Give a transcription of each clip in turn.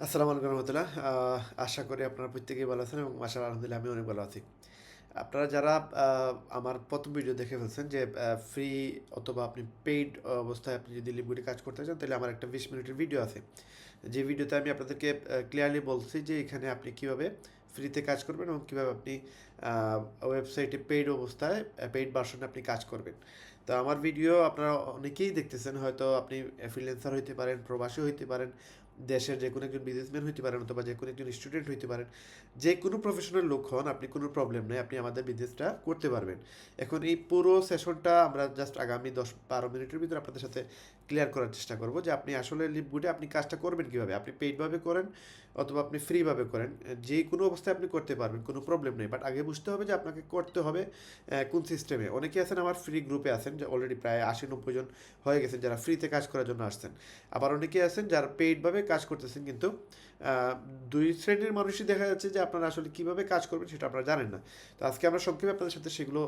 আসসালামু আলাইকুম রহমতুল্লাহ। আশা করি আপনারা প্রত্যেকেই ভালো আছেন এবং মাশাআল্লাহ আলহামদুলিল্লাহ আমি অনেক ভালো আছি। আপনারা যারা আমার প্রথম ভিডিও দেখে ফেলছেন যে ফ্রি অথবা আপনি পেইড অবস্থায় আপনি যদি লিবগুড়ি কাজ করতে চান তাহলে আমার একটা 20 মিনিটের ভিডিও আছে। যে ভিডিওতে আমি আপনাদেরকে ক্লিয়ারলি বলছি যে এখানে আপনি কিভাবে ফ্রিতে কাজ করবেন এবং কীভাবে আপনি ওয়েবসাইটে পেইড অবস্থায় পেইড ভার্সনে আপনি কাজ করবেন। তো আমার ভিডিও আপনারা অনেকেই দেখতেছেন, হয়তো আপনি ফ্রিল্যান্সার হইতে পারেন, প্রবাসী হইতে পারেন, দেশের যে কোনো একজন বিজনেসম্যান হইতে পারেন অথবা যে কোনো একজন স্টুডেন্ট হইতে পারেন, যে কোনো প্রফেশনাল লোক হন, আপনি কোনো প্রবলেম নেই, আপনি আমাদের বিজনেসটা করতে পারবেন। এখন এই পুরো সেশনটা আমরা জাস্ট আগামী 10-12 মিনিটের ভিতরে আপনাদের সাথে ক্লিয়ার করার চেষ্টা করব যে আপনি আসলে লিপগুডে আপনি কাজটা করবেন কীভাবে, আপনি পেইডভাবে করেন অথবা আপনি ফ্রিভাবে করেন, যে কোনো অবস্থায় আপনি করতে পারবেন, কোনো প্রবলেম নেই। বাট আগে বুঝতে হবে যে আপনাকে করতে হবে কোন সিস্টেমে। অনেকে আছেন আমার ফ্রি গ্রুপে আছেন, যে অলরেডি প্রায় 80-90 জন হয়ে গেছেন যারা ফ্রিতে কাজ করার জন্য আসছেন। আবার অনেকে আছেন যারা পেইডভাবে কাজ করতেছেন, কিন্তু দুই শ্রেণীর মানুষই দেখা যাচ্ছে যে আপনারা আসলে কীভাবে কাজ করবেন সেটা আপনারা জানেন না। তো আজকে আমরা সংক্ষেপে আপনাদের সাথে সেগুলো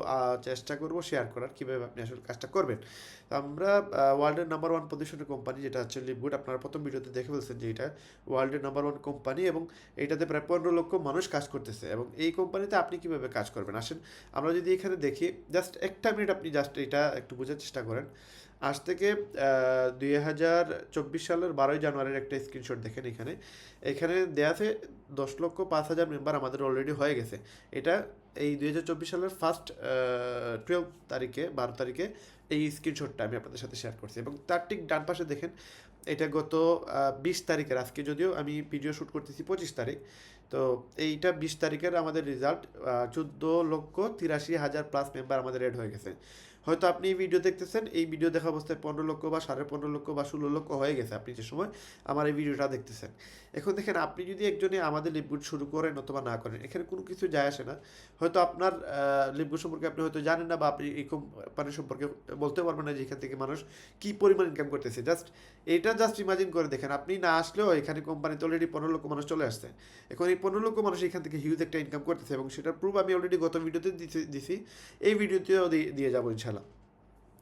চেষ্টা করব শেয়ার করার, কীভাবে আপনি আসলে কাজটা করবেন। তো আমরা ওয়ার্ল্ডের নাম্বার ওয়ান পজিশনের কোম্পানি যেটা হচ্ছে লিভগুড, আপনারা প্রথম ভিডিওতে দেখে ফেলছেন যে এটা ওয়ার্ল্ডের নাম্বার ওয়ান কোম্পানি এবং এইটাতে প্রায় 15 লক্ষ মানুষ কাজ করতেছে। এবং এই কোম্পানিতে আপনি কীভাবে কাজ করবেন আসেন আমরা যদি এখানে দেখি, জাস্ট একটা মিনিট আপনি জাস্ট এটা একটু বোঝার চেষ্টা করেন। আজ থেকে 2024 সালের 12ই জানুয়ারির একটা স্ক্রিনশট দেখেন। এখানে এখানে দেয়া আছে 10,05,000 মেম্বার আমাদের অলরেডি হয়ে গেছে। এটা এই 2024 সালের ফার্স্ট 12 তারিখে এই স্ক্রিনশটটা আমি আপনাদের সাথে শেয়ার করছি। এবং তার ঠিক ডান পাশে দেখেন, এটা গত 20 তারিখের, আজকে যদিও আমি ভিডিও শ্যুট করতেছি 25 তারিখ, তো এইটা 20 তারিখের আমাদের রেজাল্ট 14,83,000 প্লাস মেম্বার আমাদের এড হয়ে গেছে। হয়তো আপনি এই ভিডিও দেখতেছেন, এই ভিডিও দেখা অবস্থায় 15 লক্ষ বা 15.5 লক্ষ বা 16 লক্ষ হয়ে গেছে আপনি যে সময় আমার এই ভিডিওটা দেখতেছেন। এখন দেখেন, আপনি যদি একজনে আমাদের লিপগুড শুরু করেন অথবা না করেন, এখানে কোনো কিছু যায় আসে না। হয়তো আপনার লিপগুড সম্পর্কে আপনি হয়তো জানেন না, বা আপনি এই কোম্পানি সম্পর্কে বলতে পারবেন না যে এখান থেকে মানুষ কী পরিমাণ ইনকাম করতেছে। জাস্ট ইমাজিন করে দেখেন, আপনি না আসলেও এখানে কোম্পানিতে অলরেডি 15 লক্ষ মানুষ চলে আসছে। এখন এই 15 লক্ষ মানুষ এখান থেকে হিউজ একটা ইনকাম করতেছে, এবং সেটার প্রুফ আমি অলরেডি গত ভিডিওতে দিছি, এই ভিডিওতেও দিয়ে যাবো ইনশাল্লাহ।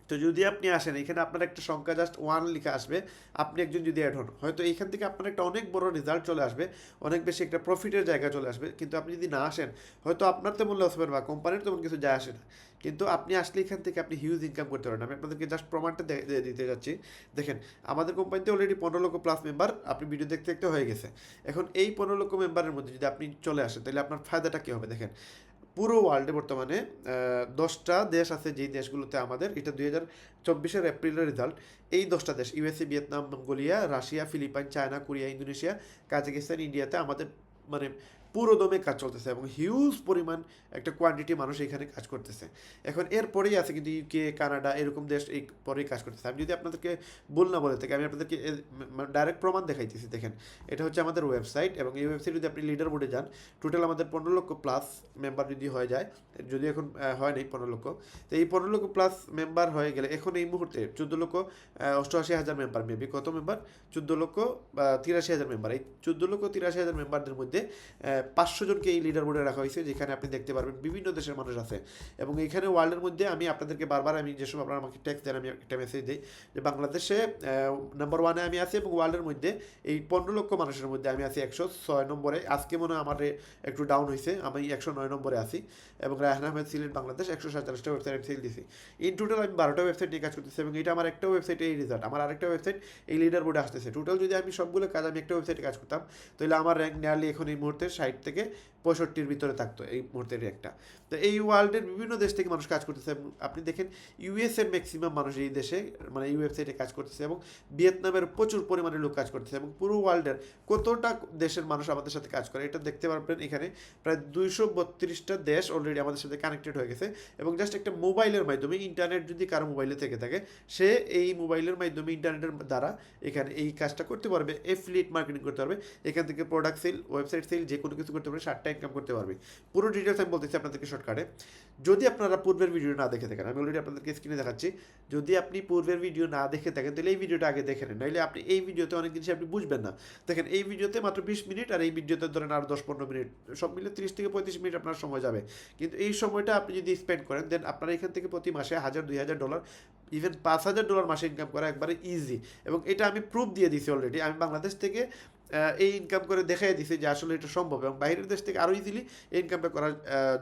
তো যদি আপনি আসেন, এখানে আপনার একটা সংখ্যা জাস্ট 1 লিখে আসবে, আপনি একজন যদি অ্যাড হন, হয়তো এইখান থেকে আপনার একটা অনেক বড় রেজাল্ট চলে আসবে, অনেক বেশি একটা প্রফিটের জায়গা চলে আসবে। কিন্তু আপনি যদি না আসেন, হয়তো আপনার তেমন লস হবে না, কোম্পানির তেমন কিছু যায় আসে না, কিন্তু আপনি আসলে এখান থেকে আপনি হিউজ ইনকাম করতে পারেন। আমি আপনাদেরকে জাস্ট প্রমাণটা দিতে যাচ্ছি। দেখেন, আমাদের কোম্পানিতে অলরেডি 15 লক্ষ প্লাস মেম্বার আপনি ভিডিও দেখতে দেখতে হয়ে গেছে। এখন এই 15 লক্ষ মেম্বারের মধ্যে যদি আপনি চলে আসেন, তাহলে আপনার ফায়দাটা কী হবে দেখেন। পুরো ওয়ার্ল্ডে বর্তমানে 10টা দেশ আছে, যেই দেশগুলোতে আমাদের, এটা 2024 এপ্রিলের রেজাল্ট, এই 10টা দেশ USA, Vietnam, Mongolia, Russia, Philippines, China, Korea, Indonesia, Kazakhstan, ইন্ডিয়াতে আমাদের মানে পুরো দমে কাজ চলতেছে, এবং হিউজ পরিমাণ একটা কোয়ান্টিটি মানুষ এখানে কাজ করতেছে। এখন এরপরেই আছে কিন্তু ইউকে, কানাডা, এরকম দেশ এই পরেই কাজ করতেছে। আমি যদি আপনাদেরকে না বলে থাকি, আমি আপনাদেরকে ডাইরেক্ট প্রমাণ দেখাইতেছি। দেখেন, এটা হচ্ছে আমাদের ওয়েবসাইট, এবং এই ওয়েবসাইট যদি আপনি লিডার বোর্ডে যান, টোটাল আমাদের 15 লক্ষ প্লাস মেম্বার যদি হয়ে যায়, যদি এখন হয় নাই 15 লক্ষ, তো এই 15 লক্ষ প্লাস মেম্বার হয়ে গেলে এখন এই মুহূর্তে 14,88,000 মেম্বার, মেবি কত মেম্বার, 14,83,000 মেম্বার। এই 14,83,000 মেম্বারদের মধ্যে 500 জনকে এই লিডার বোর্ডে রাখা হয়েছে, যেখানে আপনি দেখতে পারবেন বিভিন্ন দেশের মানুষ আছে। এবং এইখানে ওয়ার্ল্ডের মধ্যে আমি আপনাদেরকে বারবার, আমি যে সময় আপনারা আমাকে টেক্সট দেন, আমি একটা মেসেজ দিই যে বাংলাদেশে নাম্বার 1-এ আমি আছি, এবং ওয়ার্ল্ডের মধ্যে এই 15 লক্ষ মানুষের মধ্যে আমি আছি 106 নম্বরে। আজকে মনে হয় আমার একটু ডাউন হয়েছে, আমি 109 নম্বরে আছি। এবং রায়হান আহমেদ সিলেট বাংলাদেশ 147টা ওয়েবসাইট সেল দিছি। ইন টোটাল আমি 12টা ওয়েবসাইট নিয়ে কাজ করতেছি, এবং এটা আমার একটা ওয়েবসাইটে এই রেজাল্ট, আমার আরেকটা ওয়েবসাইট এই লিডার বোর্ডে আসতেছে। টোটাল যদি আমি সবগুলো কাজ আমি একটা ওয়েবসাইটে কাজ করতাম, তাহলে আমার র্যাঙ্ক নিয়ারলি এখন এই মুহূর্তে 60 থেকে 65-র ভিতরে থাকতো এই মুহূর্তের র্যাঙ্কটা। তো এই ওয়ার্ল্ডের বিভিন্ন দেশ থেকে মানুষ কাজ করতেছে। আপনি দেখেন, ইউএসএর ম্যাক্সিমাম মানুষ এই দেশে মানে এই ওয়েবসাইটে কাজ করতেছে, এবং ভিয়েতনামের প্রচুর পরিমাণে লোক কাজ করতেছে, এবং পুরো ওয়ার্ল্ডের কতটা দেশের মানুষ আমাদের সাথে কাজ করে এটা দেখতে পারবেন। এখানে প্রায় 232টা দেশ অলরেডি আমাদের সাথে কানেক্টেড হয়ে গেছে। এবং জাস্ট একটা মোবাইলের মাধ্যমে, ইন্টারনেট যদি কারো মোবাইলে থেকে থাকে, সে এই মোবাইলের মাধ্যমে ইন্টারনেটের দ্বারা এখানে এই কাজটা করতে পারবে, এফিলিয়েট মার্কেটিং করতে পারবে, এখান থেকে প্রোডাক্ট সেল, ওয়েবসাইট সেল, যে কোনো কিছু করতে পারবে, 60টা ইনকাম করতে পারবে। পুরো ডিটেলস আমি বলতেছি আপনাদেরকে শর্টকাটে। যদি আপনারা পূর্বের ভিডিও না দেখে থাকেন, আমি অলরেডি আপনাদেরকে স্ক্রিনে দেখাচ্ছি, যদি আপনি পূর্বের ভিডিও না দেখে থাকেন, তাহলে এই ভিডিওটা আগে দেখে নেন, নাহলে আপনি এই ভিডিওতে অনেক জিনিস আপনি বুঝবেন না। দেখেন, এই ভিডিওতে মাত্র 20 মিনিট, আর এই ভিডিওতে ধরেন আরও 10-15 মিনিট, সব মিলে 30 থেকে 35 মিনিট আপনার সময় যাবে। কিন্তু এই সময়টা আপনি যদি স্পেন্ড করেন, দেন আপনারা এখান থেকে প্রতি মাসে $1,000-2,000, ইভেন $5,000 মাসে ইনকাম করা একবারে ইজি। এবং এটা আমি প্রুফ দিয়ে দিছি অলরেডি। আমি বাংলাদেশ থেকে এই ইনকাম করে দেখাই দিছে যে আসলে এটা সম্ভব এবং বাইরের দেশ থেকে আরও ইজিলি এই ইনকামটা করা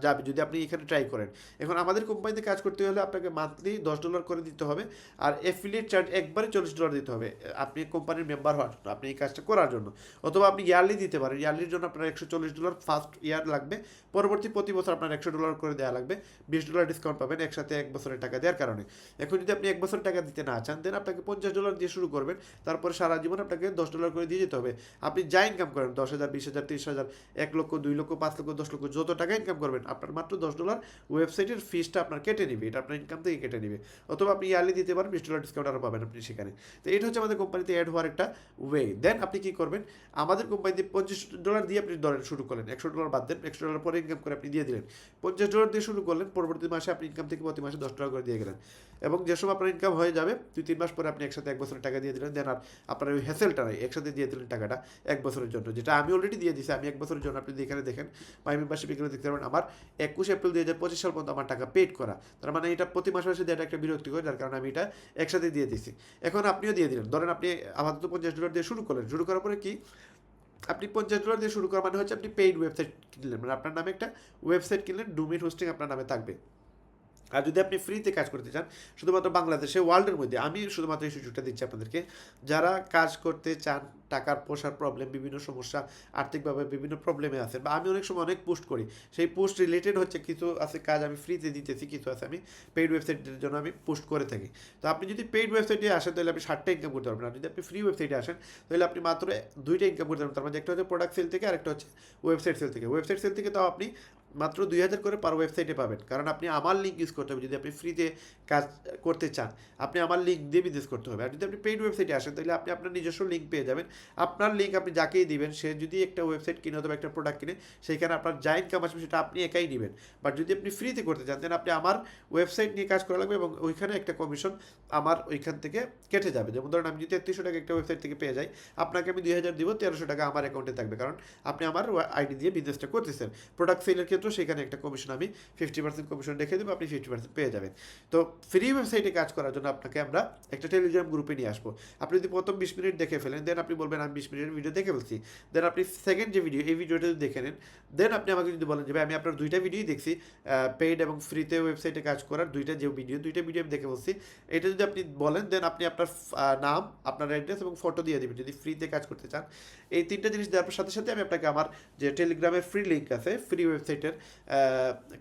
যাবে যদি আপনি এখানে ট্রাই করেন। এখন আমাদের কোম্পানিতে কাজ করতে হলে আপনাকে মান্থলি $10 করে দিতে হবে, আর অ্যাফিলিয়েট চার্জ একবারে $40 দিতে হবে আপনি কোম্পানির মেম্বার হওয়ার জন্য, আপনি এই কাজটা করার জন্য। অথবা আপনি ইয়ারলি দিতে পারেন, ইয়ারলির জন্য আপনার $140 ফার্স্ট ইয়ার লাগবে, পরবর্তী প্রতি বছর আপনার $100 করে দেওয়া লাগবে, $20 ডিসকাউন্ট পাবেন একসাথে 1 বছরের টাকা দেওয়ার কারণে। এখন যদি আপনি 1 বছরের টাকা দিতে না চান দেন আপনাকে $50 দিয়ে শুরু করবেন, তারপরে সারা জীবন আপনাকে $10 করে দিয়ে যেতে হবে। আপনি যা ইনকাম করেন 10,000, 20,000, 30,000, 1 লক্ষ, 2 লক্ষ, 5 লক্ষ, 10 লক্ষ, যত টাকা ইনকাম করবেন আপনার মাত্র $10 ওয়েবসাইটের ফিসটা আপনার কেটে নিবে, এটা আপনার ইনকাম থেকে কেটে নিবে। অথবা আপনি ইয়ারলি দিতে পারেন, $20 ডিসকাউন্ট আরও পাবেন আপনি সেখানে। তো এটা হচ্ছে আমাদের কোম্পানিতে অ্যাড হওয়ার একটা ওয়ে। দেন আপনি কী করবেন, আমাদের কোম্পানিতে $25 দিয়ে আপনি ধরেন শুরু করলেন, $100 বাদ দেন, $100 পরে ইনকাম করে আপনি দিয়ে দিলেন, $50 দিয়ে শুরু করলেন, পরবর্তী মাসে আপনি ইনকাম থেকে প্রতি মাসে $10 করে দিয়ে গেলেন, এবং যে সময় আপনার ইনকাম হয়ে যাবে 2-3 মাস পরে আপনি একসাথে 1 বছরের টাকা দিয়ে দিলেন। দেন আর আপনার ওই হ্যাসেলটা নয়, একসাথে দিয়ে দিলেন টাকাটা 1 বছরের জন্য, যেটা আমি অলরেডি দিয়ে দিয়েছি। আমি 1 বছরের জন্য আপনি এখানে দেখেন মাই মেম্বারশিপ এখানে দেখতে পারেন আমার 21 এপ্রিল 2025 সাল পর্যন্ত আমার টাকা পেড করা। তার মানে এটা প্রতি মাসে মাসে দেওয়াটা একটা বিরক্তিকর, যার কারণে আমি এটা একসাথে দিয়ে দিয়েছি। এখন আপনিও দিয়ে দিলেন, ধরেন আপনি আপাতত $50 দিয়ে শুরু করলেন, শুরু করার পরে কি আপনি $50 দিয়ে শুরু করা মানে হচ্ছে আপনি পেইড ওয়েবসাইট কিনলেন, মানে আপনার নামে একটা ওয়েবসাইট কিনলেন, ডোমেইন হোস্টিং আপনার নামে থাকবে। আর যদি আপনি ফ্রিতে কাজ করতে চান শুধুমাত্র বাংলাদেশে, ওয়ার্ল্ডের মধ্যে, আমি শুধুমাত্র এই সুযোগটা দিচ্ছি আপনাদেরকে, যারা কাজ করতে চান, টাকার পয়সার প্রবলেম, বিভিন্ন সমস্যা, আর্থিকভাবে বিভিন্ন প্রবলেমে আছেন, বা আমি অনেক সময় অনেক পোস্ট করি, সেই পোস্ট রিলেটেড হচ্ছে কিছু আছে কাজ আমি ফ্রিতে দিতেছি, কিছু আছে আমি পেইড ওয়েবসাইটের জন্য আমি পোস্ট করে থাকি। তো আপনি যদি পেইড ওয়েবসাইটে আসেন তাহলে আপনি 60টা ইনকাম করতে পারবেন, আর যদি আপনি ফ্রি ওয়েবসাইটে আসেন তাহলে আপনি মাত্র 2টা ইনকাম করতে পারবেন। তার মধ্যে একটা হচ্ছে প্রোডাক্ট সেল থেকে, আরেকটা হচ্ছে ওয়েবসাইট সেল থেকে। ওয়েবসাইট সেল থেকে তাও আপনি মাত্র 2000 করে পার ওয়েবসাইটে পাবেন, কারণ আপনি আমার লিঙ্ক ইউজ করতে হবে। যদি আপনি ফ্রিতে কাজ করতে চান আপনি আমার লিঙ্ক দিয়ে বিজনেস করতে হবে। আর যদি আপনি পেইড ওয়েবসাইটে আসেন তাহলে আপনি আপনার নিজস্ব লিঙ্ক পেয়ে যাবেন। আপনার লিঙ্ক আপনি যাকেই দিবেন, সে যদি একটা ওয়েবসাইট কিনে অথবা একটা প্রোডাক্ট কিনে, সেইখানে আপনার যা ইনকাম আসবে সেটা আপনি একাই নেবেন। বাট যদি আপনি ফ্রিতে করতে চান দেন আপনি আমার ওয়েবসাইট নিয়ে কাজ করা লাগবে, এবং ওইখানে একটা কমিশন আমার ওইখান থেকে কেটে যাবে। যেমন ধরেন আমি যদি 3100 টাকা একটা ওয়েবসাইট থেকে পেয়ে যাই, আপনাকে আমি 2000 দিব, 1300 টাকা আমার অ্যাকাউন্টে থাকবে, কারণ আপনি আমার আইডি দিয়ে বিজনেসটা করতেছেন। প্রোডাক্ট সেলের ক্ষেত্রেও সেখানে একটা কমিশন আমি 50% কমিশন রেখে দেবো, আপনি 50% পেয়ে যাবেন। তো ফ্রি ওয়েবসাইটে কাজ করার জন্য আপনাকে আমরা একটা টেলিগ্রাম গ্রুপে নিয়ে আসবো। আপনি যদি প্রথম 20 মিনিট দেখে ফেলেন, দেন আপনি বলবেন আমি 20 মিনিটের ভিডিও দেখে ফেলছি, দেন আপনি সেকেন্ড যে ভিডিও, এই ভিডিওটা যদি দেখে নেন, দেন আপনি আমাকে যদি বলেন যে ভাই আমি আপনার 2টা ভিডিওই দেখছি, পেইড এবং ফ্রিতে ওয়েবসাইটে কাজ করার 2টা ভিডিও আমি দেখে বলছি, এটা যদি আপনি বলেন দেন আপনি আপনার নাম, আপনার অ্যাড্রেস এবং ফটো দিয়ে দেবেন যদি ফ্রিতে কাজ করতে চান। এই 3টা জিনিস দেওয়ার সাথে সাথে আমি আপনাকে আমার যে টেলিগ্রামের ফ্রি লিঙ্ক আছে, ফ্রি ওয়েবসাইটের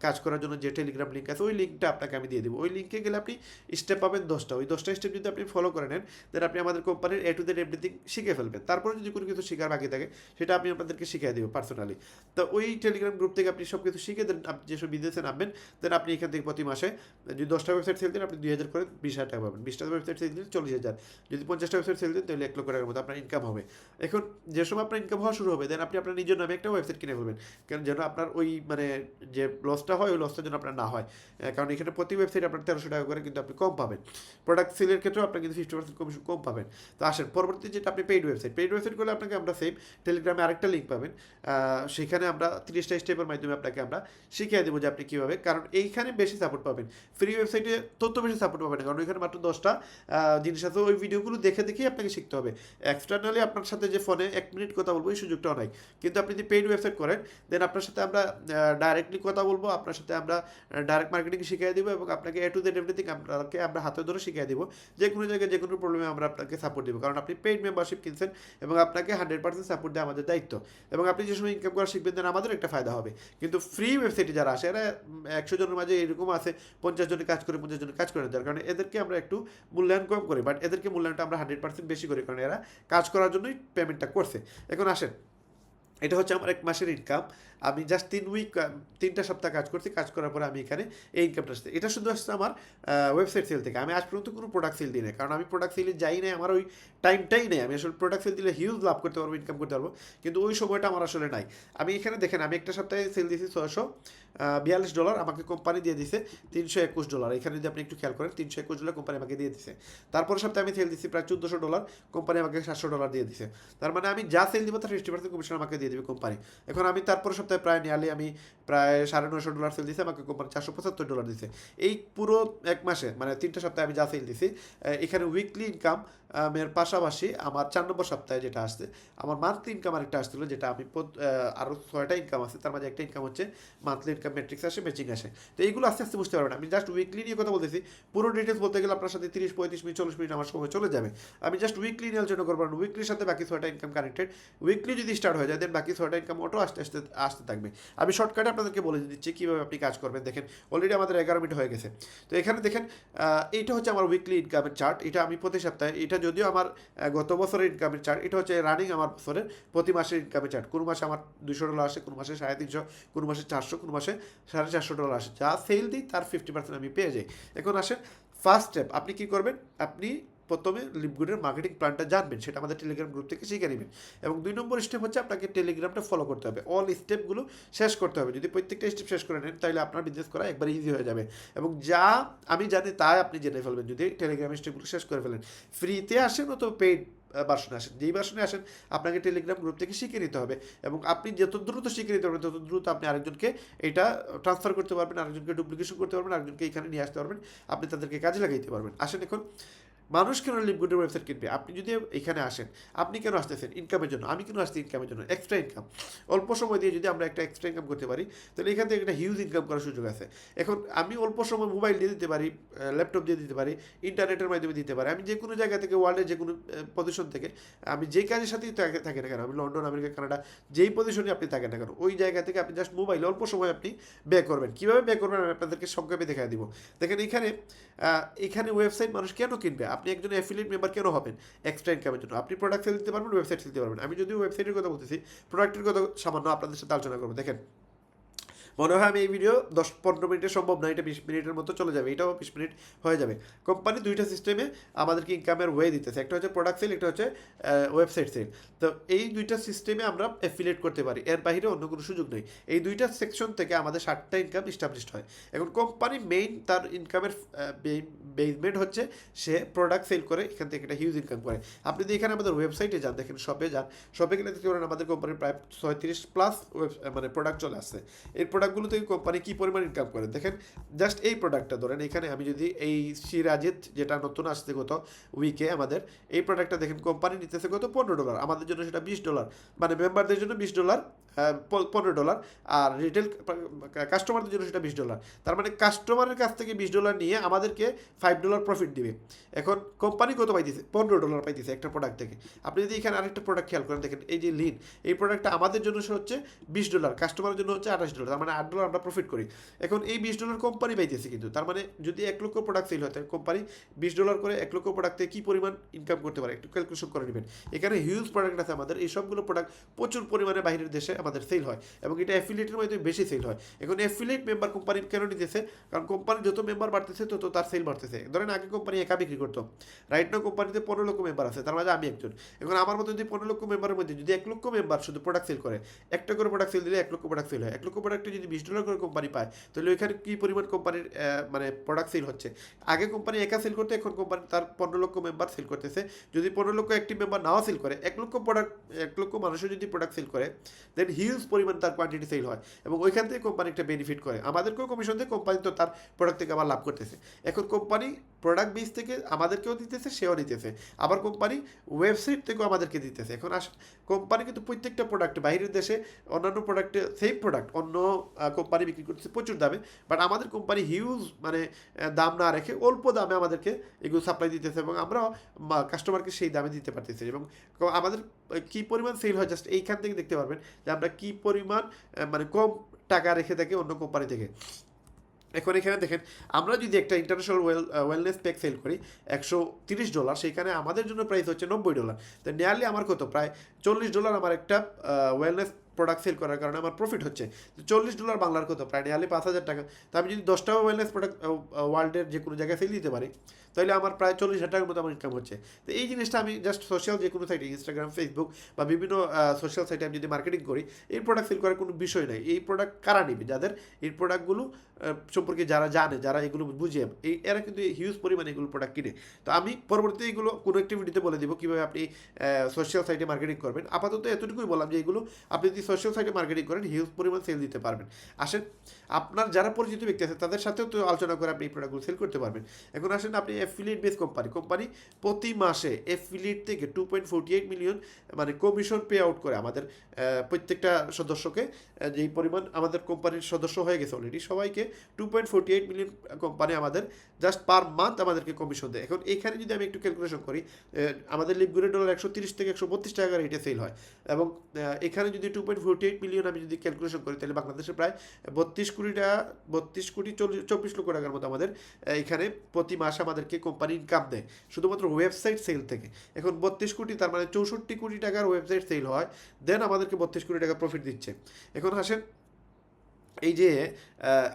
কাজ করার জন্য যে টেলিগ্রাম লিঙ্ক আছে, ওই লিঙ্কটা আপনাকে আমি দিয়ে দেবো। ওই লিঙ্কে গেলে আপনি স্টেপ পাবেন 10টা, ওই 10টা স্টেপ যদি আপনি ফলো করে নেন দেন আপনি আমাদের কোম্পানির A to Z এভরিথিং শিখে ফেলবেন। তারপরে যদি কোনো কিছু শেখার বাকি থাকে সেটা আমি আপনাদেরকে শিখিয়ে দেবো পার্সোনালি। তো ওই টেলিগ্রাম গ্রুপ থেকে আপনি সব কিছু শিখে দেন, আপনি যেসব বিদেশে নামবেন দেন আপনি এখান থেকে প্রতি মাসে যদি 10টা ওয়েবসাইট সেল দেন আপনি 2000 করে 20,000 টাকা পাবেন, 20টা ওয়েবসাইট সেল দিন 40,000, যদি 50টা ওয়েবসাইট সেল দেন তাহলে 1 লক্ষ টাকার মতো আপনার ইনকাম হবে। এখন যে সময় আপনার ইনকাম হওয়া শুরু হবে দেন আপনি আপনার নিজের নামে একটা ওয়েবসাইট কিনে ফেলবেন, কারণ যেন আপনার ওই মানে যে লসটা হয় ওই লসটা যেন আপনার না হয়, কারণ এখানে প্রতি ওয়েবসাইট আপনার 1300 টাকা করে কিন্তু আপনি কম পাবেন। প্রোডাক্ট সেলের ক্ষেত্রেও আপনি কিন্তু 50% কমিশন কম পাবেন। তো আসেন পরবর্তী যেটা আপনি পেইড ওয়েবসাইট করলে আপনাকে আমরা সেম টেলিগ্রামে আরেকটা লিঙ্ক পাবেন, সেখানে আমরা 30টা স্টেপের মাধ্যমে আপনাকে আমরা শিখিয়ে দেবো যে আপনি কীভাবে, কারণ এইখানে বেশি সাপোর্ট পাবেন, ফ্রি ওয়েবসাইটে তত বেশি সাপোর্ট পাবেন না, কারণ ওইখানে মাত্র 10টা জিনিস আছে, ওই ভিডিওগুলো দেখে দেখেই আপনাকে শিখতে হবে। এক্সটার্নালি আপনার সাথে যে ফোনে 1 মিনিট কথা বলবো এই সুযোগটাও নাই, কিন্তু আপনি যদি পেইড ওয়েবসাইট করেন দেন আপনার সাথে আমরা ডাইরেক্টলি কথা বলবো, আপনার সাথে আমরা ডাইরেক্ট মার্কেটিং শিখিয়ে দেবো, এবং আপনাকে A to Z এভরিথিং আপনাকে আমরা হাতে ধরে শিখিয়ে দেবো, যে কোনো জায়গায় যে কোনো প্রবলেমে আমরা আপনাকে সাপোর্ট দেবো, কারণ আপনি পেইড মেম্বারশিপ কিনছেন এবং আপনাকে 100% সাপোর্ট দেওয়া আমাদের দায়িত্ব। এবং আপনি যে সময় ইনকাম করা শিখবেন দেন আমাদের একটা ফায়দা হবে। কিন্তু ফ্রি ওয়েবসাইটে যারা আসে এরা 100 জনের মাঝে এরকম আছে 50 জনে কাজ করে 50 জনে কাজ করে না, যার কারণে এদেরকে আমরা একটু মূল্যায়ন কম করি, বাট এদেরকে মূল্যায়নটা আমরা 100% বেশি করি, কারণ এরা কাজ করার জন্যই পেমেন্টটা করছে। এখন আসেন, এটা হচ্ছে আমার 1 মাসের ইনকাম। আমি জাস্ট 3 সপ্তাহ কাজ করছি, কাজ করার পরে আমি এখানে এই ইনকামটা আসছে। এটা শুধু আসছে আমার ওয়েবসাইট সেল থেকে। আমি আজ পর্যন্ত কোনো প্রোডাক্ট সেল দিই না, কারণ আমি প্রোডাক্ট সেলে যাই নাই, আমার ওই টাইমটাই নেই। আমি আসলে প্রোডাক্ট সেল দিলে হিউজ লাভ করতে পারবো, ইনকাম করতে পারবো, কিন্তু ওই সময়টা আমার আসলে নাই। আমি এখানে দেখেন আমি একটা সপ্তাহে সেল দিয়েছি $642, আমাকে কোম্পানি দিয়ে দিছে $321। এখানে যদি আপনি একটু খেয়াল করেন $321 কোম্পানি আমাকে দিয়ে দিছে। তারপর সপ্তাহে আমি সেল দিচ্ছি প্রায় $1,400, কোম্পানি আমাকে $700 দিয়ে দিছে। তার মানে আমি যা সেল দিব তার 50% কমিশন আমাকে দিয়ে দেবে কোম্পানি। এখন আমি তারপর সপ্তাহে প্রায় নিয়ারলি আমি প্রায় $950 সেল দিয়েছি, আমাকে কোম্পানি $475 দিছে। এই পুরো 1 মাসে মানে 3টা সপ্তাহে আমি যা সেল দিছি, এখানে উইকলি ইনকাম এর পাশাপাশি আমার 4 নম্বর সপ্তাহে যেটা আসছে, আমার মান্থলি ইনকাম আরেকটা আসছিল, যেটা আমি আরও 6টা ইনকাম আছে, তার মাঝে একটা ইনকাম হচ্ছে মান্থলি ইনকাম ম্যাট্রিক্স আসে, ম্যাচিং আসে। তো এইগুলো আস্তে আস্তে বুঝতে পারবেন। আমি জাস্ট উইকলি নিয়ে কথা বলতেছি, পুরো ডিটেলস বলতে গেলে আপনার সাথে 30-35 মিনিট 40 মিনিট আমার সময় চলে যাবে। আমি জাস্ট উইকলি নেওয়ার জন্য করবো না, উইকলির সাথে বাকি 6টা ইনকাম কানেক্টেড। উইকলি যদি স্টার্ট হয়ে যায় দেন বাকি 6টা ইনকাম অটো আস্তে আস্তে আসতে থাকবে। আমি শর্টকাটে আপনাদেরকে বলে দিচ্ছি কীভাবে আপনি কাজ করবেন। দেখেন অলরেডি আমাদের 11 মিনিট হয়ে গেছে। তো এখানে দেখেন এইটা হচ্ছে আমার উইকলি ইনকামের চার্ট। এটা আমি প্রতি সপ্তাহে, এটা যদিও আমার গত বছরের ইনকামের চার্ট, এটা হচ্ছে রানিং আমার বছরের প্রতি মাসের ইনকামের চার্ট। কোনো মাসে আমার $200 আসে, কোনো মাসে 350, কোনো মাসে 400, কোনো মাসে $450 আসে। যা সেল দিই তার 50% আমি পেয়ে যাই। এখন আসেন ফার্স্ট স্টেপ, আপনি কি করবেন? আপনি প্রথমে লিপগুডের মার্কেটিং প্ল্যানটা জানবেন, সেটা আমাদের টেলিগ্রাম গ্রুপ থেকে শিখে নেবেন। এবং 2 নম্বর স্টেপ হচ্ছে আপনাকে টেলিগ্রামটা ফলো করতে হবে, অল স্টেপগুলো শেষ করতে হবে। যদি প্রত্যেকটা স্টেপ শেষ করে নেন তাহলে আপনার বিজনেস করা একবার ইজি হয়ে যাবে। এবং যা আমি জানি তাই আপনি জেনে ফেলবেন যদি টেলিগ্রাম স্টেপগুলো শেষ করে ফেলেন। ফ্রিতে আসেন অথবা পেইড ভার্সনে আসেন, যেই ভার্সনে আসেন আপনাকে টেলিগ্রাম গ্রুপ থেকে শিখে নিতে হবে। এবং আপনি যত দ্রুত শিখে নিতে পারবেন তত দ্রুত আপনি আরেকজনকে এটা ট্রান্সফার করতে পারবেন, আরেকজনকে ডুপ্লিকেশন করতে পারবেন, আরেকজনকে এখানে নিয়ে আসতে পারবেন, আপনি তাদেরকে কাজে লাগাইতে পারবেন। আসেন এখন মানুষ কেন লিপগুডের ওয়েবসাইট কিনবে? আপনি যদি এখানে আসেন, আপনি কেন আসতেছেন? ইনকামের জন্য। আমি কেন আসছি? ইনকামের জন্য, এক্সট্রা ইনকাম। অল্প সময় দিয়ে যদি আমরা একটা এক্সট্রা ইনকাম করতে পারি তাহলে এখান থেকে একটা হিউজ ইনকাম করার সুযোগ আছে। এখন আমি অল্প সময় মোবাইল দিয়ে দিতে পারি, ল্যাপটপ দিয়ে দিতে পারি, ইন্টারনেটের মাধ্যমে দিতে পারি। আমি যে কোনো জায়গা থেকে, ওয়ার্ল্ডের যে কোনো পজিশন থেকে, আমি যেই কাজের সাথেই থাকি না কেন, আমি লন্ডন, আমেরিকা, কানাডা, যেই পজিশনে আপনি থাকেন না কেন, ওই জায়গা থেকে আপনি জাস্ট মোবাইল অল্প সময় আপনি ব্যয় করবেন। কীভাবে ব্যয় করবেন আমি আপনাদেরকে সংক্ষেপে দেখাই দিব। দেখেন এখানে ওয়েবসাইট মানুষ কেন কিনবে? আপনি একজন অ্যাফিলিয়েট মেম্বার কেন হবেন? এক্সট্রা ইনকামের জন্য। আপনি প্রোডাক্ট সেল দিতে পারবেন, ওয়েবসাইট সেল দিতে পারবেন। আমি যদিও ওয়েবসাইটের কথা বলতেছি, প্রোডাক্টের কথা সামান্য আপনাদের সাথে আলোচনা করবো। দেখেন মনে হয় আমি এই ভিডিও 10-15 মিনিটে সম্ভব না, এটা 20 মিনিটের মতো চলে যাবে, এটাও 20 মিনিট হয়ে যাবে। কোম্পানি 2টা সিস্টেমে আমাদেরকে ইনকামের ওয়ে দিতেছে, একটা হচ্ছে প্রোডাক্ট সেল, একটা হচ্ছে ওয়েবসাইট সেল। তো এই 2টা সিস্টেমে আমরা অ্যাফিলিয়েট করতে পারি, এর বাইরে অন্য কোনো সুযোগ নেই। এই 2টা সেকশন থেকে আমাদের 7টা ইনকাম এস্টাবলিশড হয়। এখন কোম্পানি মেইন তার ইনকামের বেসমেন্ট হচ্ছে সে প্রোডাক্ট সেল করে, এখান থেকে একটা হিউজ ইনকাম করে। আপনি যদি এখানে আমাদের ওয়েবসাইটে যান, দেখেন শপে যান, শপে গেলে দেখতে পারেন আমাদের কোম্পানির প্রায় 36+ মানে প্রোডাক্ট চলে আসছে। এই প্রোডাক্টগুলো থেকে কোম্পানি কী পরিমাণ ইনকাম করে দেখেন। জাস্ট এই প্রোডাক্টটা ধরেন, এখানে আমি যদি এই সিরাজিত যেটা নতুন আসছে গত উইকে আমাদের, এই প্রোডাক্টটা দেখেন কোম্পানি নিতেছে কত? $15। আমাদের জন্য সেটা $20, মানে মেম্বারদের জন্য $20, $15, আর রিটেল কাস্টমারদের জন্য সেটা $20। তার মানে কাস্টমারের কাছ থেকে $20 নিয়ে আমাদেরকে $5 প্রফিট দিবে। এখন কোম্পানি কত পাইতেছে? $15 পাইতেছে একটা প্রোডাক্ট থেকে। আপনি যদি এখানে আরেকটা প্রোডাক্ট খেয়াল করেন, দেখেন এই যে লিন, এই প্রোডাক্টটা আমাদের জন্য হচ্ছে $20, কাস্টমারের জন্য হচ্ছে $28, তার মানে $8 আমরা প্রফিট করি। এখন এই $20 কোম্পানি পাইতেছে, কিন্তু তার মানে যদি 1 লক্ষ প্রোডাক্ট সেল হয়, কোম্পানি $20 করে 1 লক্ষ প্রোডাক্ট থেকে কী পরিমাণ ইনকাম করতে পারে একটু ক্যালকুলেশন করে নেবেন। এখানে হিউজ প্রোডাক্ট আছে আমাদের, এই সবগুলো প্রোডাক্ট প্রচুর পরিমাণে বাইরের দেশে আমাদের সেল হয় এবং এটা অ্যাফিলিয়েটের মাধ্যমে বেশি সেল হয়। এখন অ্যাফিলিয়েট মেম্বার কোম্পানি কেন নিতেছে? কারণ কোম্পানির যত মেম্বার বাড়তেছে তত তার সেল বাড়তেছে। ধরেন আগে কোম্পানি একা বিক্রি করতো, রাইট নাও কোম্পানিতে 15 লক্ষ মেম্বার আছে, তার মাঝে আমি একজন। এখন আমার মতো যদি 15 লক্ষ মেম্বারের মধ্যে যদি 1 লক্ষ মেম্বার শুধু প্রোডাক্ট সেল করে, একটা করে প্রোডাক্ট সেল দিলে 1 লক্ষ প্রোডাক্ট সেল হয়। 1 লক্ষ প্রোডাক্টে যদি $20 করে কোম্পানি পায়, তাহলে ওইখানে কী পরিমাণ কোম্পানির মানে প্রোডাক্ট সেল হচ্ছে। আগে কোম্পানি একা সেল করতে, এখন কোম্পানি তার 15 লক্ষ মেম্বার সেল করতেছে। যদি 15 লক্ষ অ্যাক্টিভ মেম্বার নাও সেল করে, 1 লক্ষ মানুষও যদি প্রোডাক্ট সেল করে, দেন হিউজ পরিমাণ তার কোয়ান্টিটি সেল হয় এবং ওইখান থেকে কোম্পানি একটা বেনিফিট করে। আমাদেরকেও কমিশন দিয়ে কোম্পানি তো তার প্রোডাক্ট থেকে আবার লাভ করতেছে। এখন কোম্পানি প্রোডাক্ট বেস থেকে আমাদেরকেও দিতেছে, সেও নিতেছে, আবার কোম্পানি ওয়েবসাইট থেকেও আমাদেরকে দিতেছে। এখন কোম্পানি কিন্তু প্রত্যেকটা প্রোডাক্ট বাইরের দেশে অন্যান্য প্রোডাক্টে সেম প্রোডাক্ট অন্য কোম্পানি বিক্রি করতেছে প্রচুর দামে, বাট আমাদের কোম্পানি হিউজ মানে দাম না রেখে অল্প দামে আমাদেরকে এগুলো সাপ্লাই দিতেছে এবং আমরাও কাস্টমারকে সেই দামে দিতে পারতেছি। এবং আমাদের কী পরিমাণ সেল হয় জাস্ট এইখান থেকে দেখতে পারবেন যে আমরা কী পরিমাণ মানে কম টাকা রেখে থাকি অন্য কোম্পানি থেকে। এখন এখানে দেখেন, আমরা যদি একটা ইন্টারন্যাশনাল ওয়েলনেস প্যাক সেল করি $130, সেইখানে আমাদের জন্য প্রাইস হচ্ছে $90। তো নিয়ারলি আমার কত? প্রায় $40 আমার একটা ওয়েলনেস প্রোডাক্ট সেল করার কারণে আমার প্রফিট হচ্ছে। $40 বাংলার কত? প্রায় নিয়ারলি 5,000 টাকা। তো আমি যদি 10টা ওয়েলনেস প্রোডাক্ট ওয়ার্ল্ডের যে কোনো জায়গায় সেল দিতে পারি, তাহলে আমার প্রায় 40,000 টাকার মতো আমার ইনকাম হচ্ছে। তো এই জিনিসটা আমি জাস্ট সোশ্যাল যে কোনো সাইটে, ইনস্টাগ্রাম, ফেসবুক বা বিভিন্ন সোশ্যাল সাইটে আমি যদি মার্কেটিং করি, এই প্রোডাক্ট সেল করার কোনো বিষয় নাই। এই প্রোডাক্ট কারা নেবে? যাদের এই প্রোডাক্টগুলো সম্পর্কে যারা জানে, যারা এগুলো বুঝে, এরা কিন্তু হিউজ পরিমাণে এগুলো প্রোডাক্ট কিনে। তো আমি পরবর্তীতে এগুলো কোনো একটি ভিডিওতে বলে দেবো কীভাবে আপনি সোশ্যাল সাইটে মার্কেটিং করবেন। আপাতত এতটুকুই বললাম যে এগুলো আপনি যদি সোশ্যাল সাইটে মার্কেটিং করেন, হিউজ পরিমাণ সেল দিতে পারবেন। আসেন, আপনার যারা পরিচিত ব্যক্তি আছে তাদের সাথেও তো আলোচনা করে আপনি এই প্রোডাক্টগুলো সেল করতে পারবেন। এখন আসেন, আপনি অ্যাফিলিয়েট বেস কোম্পানি প্রতি মাসে অ্যাফিলিয়েট থেকে 2.48 মিলিয়ন মানে কমিশন পে আউট করে আমাদের প্রত্যেকটা সদস্যকে, যেই পরিমাণ আমাদের কোম্পানির সদস্য হয়ে গেছে অলরেডি সবাইকে 2.48 মিলিয়ন কোম্পানি আমাদের জাস্ট পার মান্থ আমাদেরকে কমিশন দেয়। এখন এখানে যদি আমি একটু ক্যালকুলেশন করি, আমাদের লিপগুড়ের ডলার 130 থেকে 132 টাকা রেটে সেল হয়, এবং এখানে যদি 2.48 মিলিয়ন আমি যদি ক্যালকুলেশন করি, তাহলে বাংলাদেশে প্রায় 32 লক্ষ টাকার মতো আমাদের এখানে প্রতি মাসে আমাদেরকে কোম্পানি ইনকাম দেয় শুধুমাত্র ওয়েবসাইট সেল থেকে। এখন 32 কোটি, তার মানে 64 কোটি টাকার ওয়েবসাইট সেল হয়, দেন আমাদেরকে 32 কোটি টাকা প্রফিট দিচ্ছে। এখন আসেন, এই যে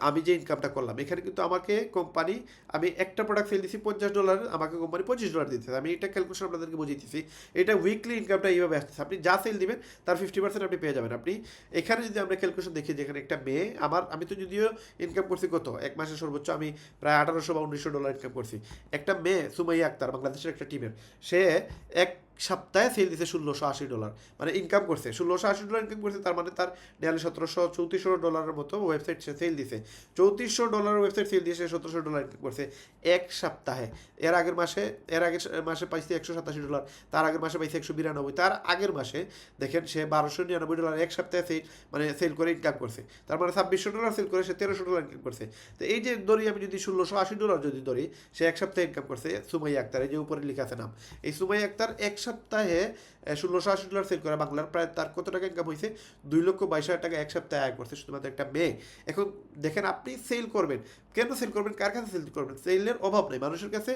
আমি যে ইনকামটা করলাম, এখানে কিন্তু আমাকে কোম্পানি, আমি একটা প্রোডাক্ট সেল দিচ্ছি $50, আমাকে কোম্পানি $25 দিচ্ছে। আমি এটা ক্যালকুলেশন আপনাদেরকে বুঝিয়েছি। এটা উইকলি ইনকামটা এইভাবে আসতেছে। আপনি যা সেল দিবেন তার 50% আপনি পেয়ে যাবেন। আপনি এখানে যদি আমরা ক্যালকুলেশন দেখি, যেখানে একটা মেয়ে, আমি তো যদিও ইনকাম করছি কত, এক মাসে সর্বোচ্চ আমি প্রায় $1800 বা $1900 ইনকাম করছি। একটা মেয়ে সুমাইয়া আক্তার, বাংলাদেশের একটা টিমের, সে এক সপ্তাহে সেল দিছে $1680, মানে ইনকাম করছে $1680 ইনকাম করছে, তার মানে তার নিয়ারলি $3400 মতো ওয়েবসাইট সে সেল দিছে। $3400 ওয়েবসাইট সেল দিয়ে সে $1700 ইনকাম করছে এক সপ্তাহে। এর আগের মাসে পাইছে $187, তার আগের মাসে পাইছে 192, তার আগের মাসে দেখেন সে $1299 এক সপ্তাহে সেল করে ইনকাম করছে। তার মানে $2600 সেল করে সে $1300 ইনকাম করছে। তো এই যে ধরি, আমি যদি $1680 যদি ধরি, সে এক সপ্তাহে ইনকাম করছে সুমাইয়া আক্তার, এই যে উপরে লেখা আছে নাম, এই সুমাইয়া আক্তার এক সপ্তাহে $1680 সেল করে বাংলার প্রায় তার কত টাকা ইনকাম হয়েছে, 2,22,000 টাকা এক সপ্তাহে আয় করছে শুধুমাত্র একটা মেয়ে। এখন দেখেন, আপনি সেল করবেন, কেন সেল করবেন, কার কাছে সেল করবেন? সেলের অভাব নেই মানুষের কাছে,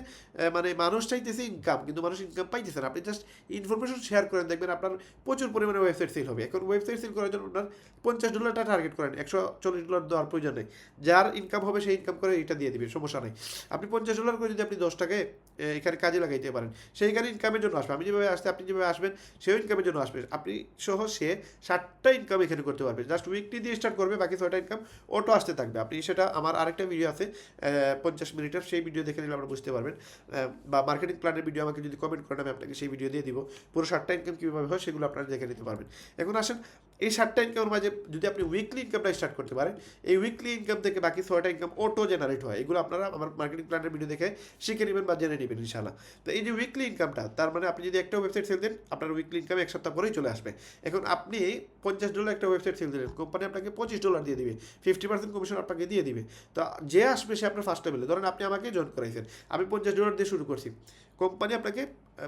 মানে মানুষ চাইতেছে ইনকাম, কিন্তু মানুষ ইনকাম পাইতেছে না। আপনি জাস্ট ইনফরমেশন শেয়ার করেন, দেখবেন আপনার প্রচুর পরিমাণে ওয়েবসাইট সেল হবে। এখন ওয়েবসাইট সেল করার জন্য আপনার $50 টার্গেট করেন, $140 দেওয়ার প্রয়োজন নেই। যার ইনকাম হবে সেই ইনকাম করে এটা দিয়ে দিবে, সমস্যা নেই। আপনি $50 করে যদি আপনি 10 টাকায় এখানে কাজে লাগাইতে পারেন, সেইখানে ইনকামের জন্য আসবে। আমি যেভাবে আসতে, আপনি যেভাবে আসবেন, সেও ইনকামের জন্য আসবে। আপনি সহ সে 60টা ইনকাম এখানে করতে পারবে। জাস্ট উইকলি দিয়ে স্টার্ট করবে, বাকি 6টা ইনকাম অটো আসতে থাকবে। আপনি সেটা, আমার আরেকটা ভিডিও আছে 50 মিনিটের, সেই ভিডিও দেখে নিলে আপনারা বুঝতে পারবেন। বা মার্কেটিং প্ল্যানের ভিডিও আমাকে যদি কমেন্ট করেন, আমি আপনাকে সেই ভিডিও দিয়ে দিব। পুরো 60টা ইনকাম কীভাবে হয় সেগুলো আপনারা দেখে নিতে পারবেন। এখন আসেন, এই 60টা ইনকামের মাঝে যদি আপনি উইকলি ইনকামটা স্টার্ট করতে পারেন, এই উইকলি ইনকাম থেকে বাকি 6টা ইনকাম অটো জেনারেট হয়। এগুলো আপনারা আমার মার্কেটিং প্ল্যানের ভিডিও দেখে শিখে নেবেন বা জেনে নেবেন ইনশাআল্লাহ। তো এই যে উইকলি ইনকামটা, তার মানে আপনি যদি একটা ওয়েবসাইট সেল দেন, আপনার উইকলি ইনকাম এক সপ্তাহ পরেই চলে আসবে। এখন আপনি $50 একটা ওয়েবসাইট সেল দিলেন, কোম্পানি আপনাকে $25 দিয়ে দিবে, 50% কমিশন আপনাকে দিয়ে দিবে। তো যে আসবে সে আপনার ফার্স্ট লেভেলে, ধরেন আপনি আমাকে জয়েন করাইছেন, আমি $50 দিয়ে শুরু করছি, কোম্পানি আপনাকে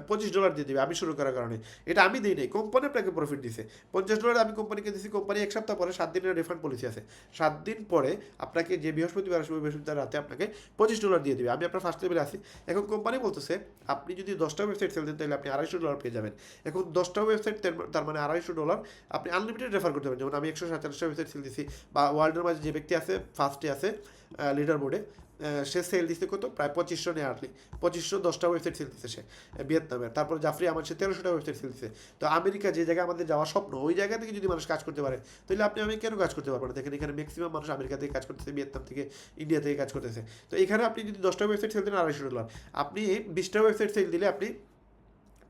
$25 দিয়ে দিবে আমি শুরু করার কারণে। এটা আমি দিই নাই, কোম্পানি আপনাকে প্রফিট দিছে। $50 আমি কোম্পানিকে দিচ্ছি, কোম্পানি এক সপ্তাহ পরে 7 দিনের রিফান্ড পলিসি আছে, 7 দিন পরে আপনাকে যে বৃহস্পতিবার আসবে, বৃহস্পতিবার রাতে আপনাকে $25 দিয়ে দিবে। আমি আপনার ফার্স্ট লেভেলে আছি। এখন কোম্পানি বলতেছে, আপনি যদি 10টা ওয়েবসাইট সেল দেন, তাহলে আপনি $250 পেয়ে যাবেন। এখন 10টা ওয়েবসাইট, তার মানে $250, আপনি আনলিমিটেড রেফার করতে পারেন। যেমন আমি 147টা ওয়েবসাইট সেল দিচ্ছি, বা ওয়ার্ল্ডের মাঝে যে ব্যক্তি আছে ফার্স্টে আছে লিডার বোর্ডে, সে সেল দিচ্ছে কত, প্রায় 2500 নিয়ারলি 2510টা ওয়েবসাইট সেল দিচ্ছে সে ভিয়েতনামের। তারপর জাফরি আমার সে 1300টা ওয়েবসাইট সেল দিচ্ছে। তো আমেরিকা, যে জায়গায় আমাদের যাওয়া স্বপ্ন, ওই জায়গা থেকে যদি মানুষ কাজ করতে পারে, তাহলে আমি কেন কাজ করতে পারবো না? দেখেন, এখানে ম্যাক্সিমাম মানুষ আমেরিকা থেকে কাজ করতেছে, ভিয়েতনাম থেকে, ইন্ডিয়া থেকে কাজ করতেছে। তো এখানে আপনি যদি 10টা ওয়েবসাইট সেল দেন $250, আপনি 20টা ওয়েবসাইট সেল দিলে আপনি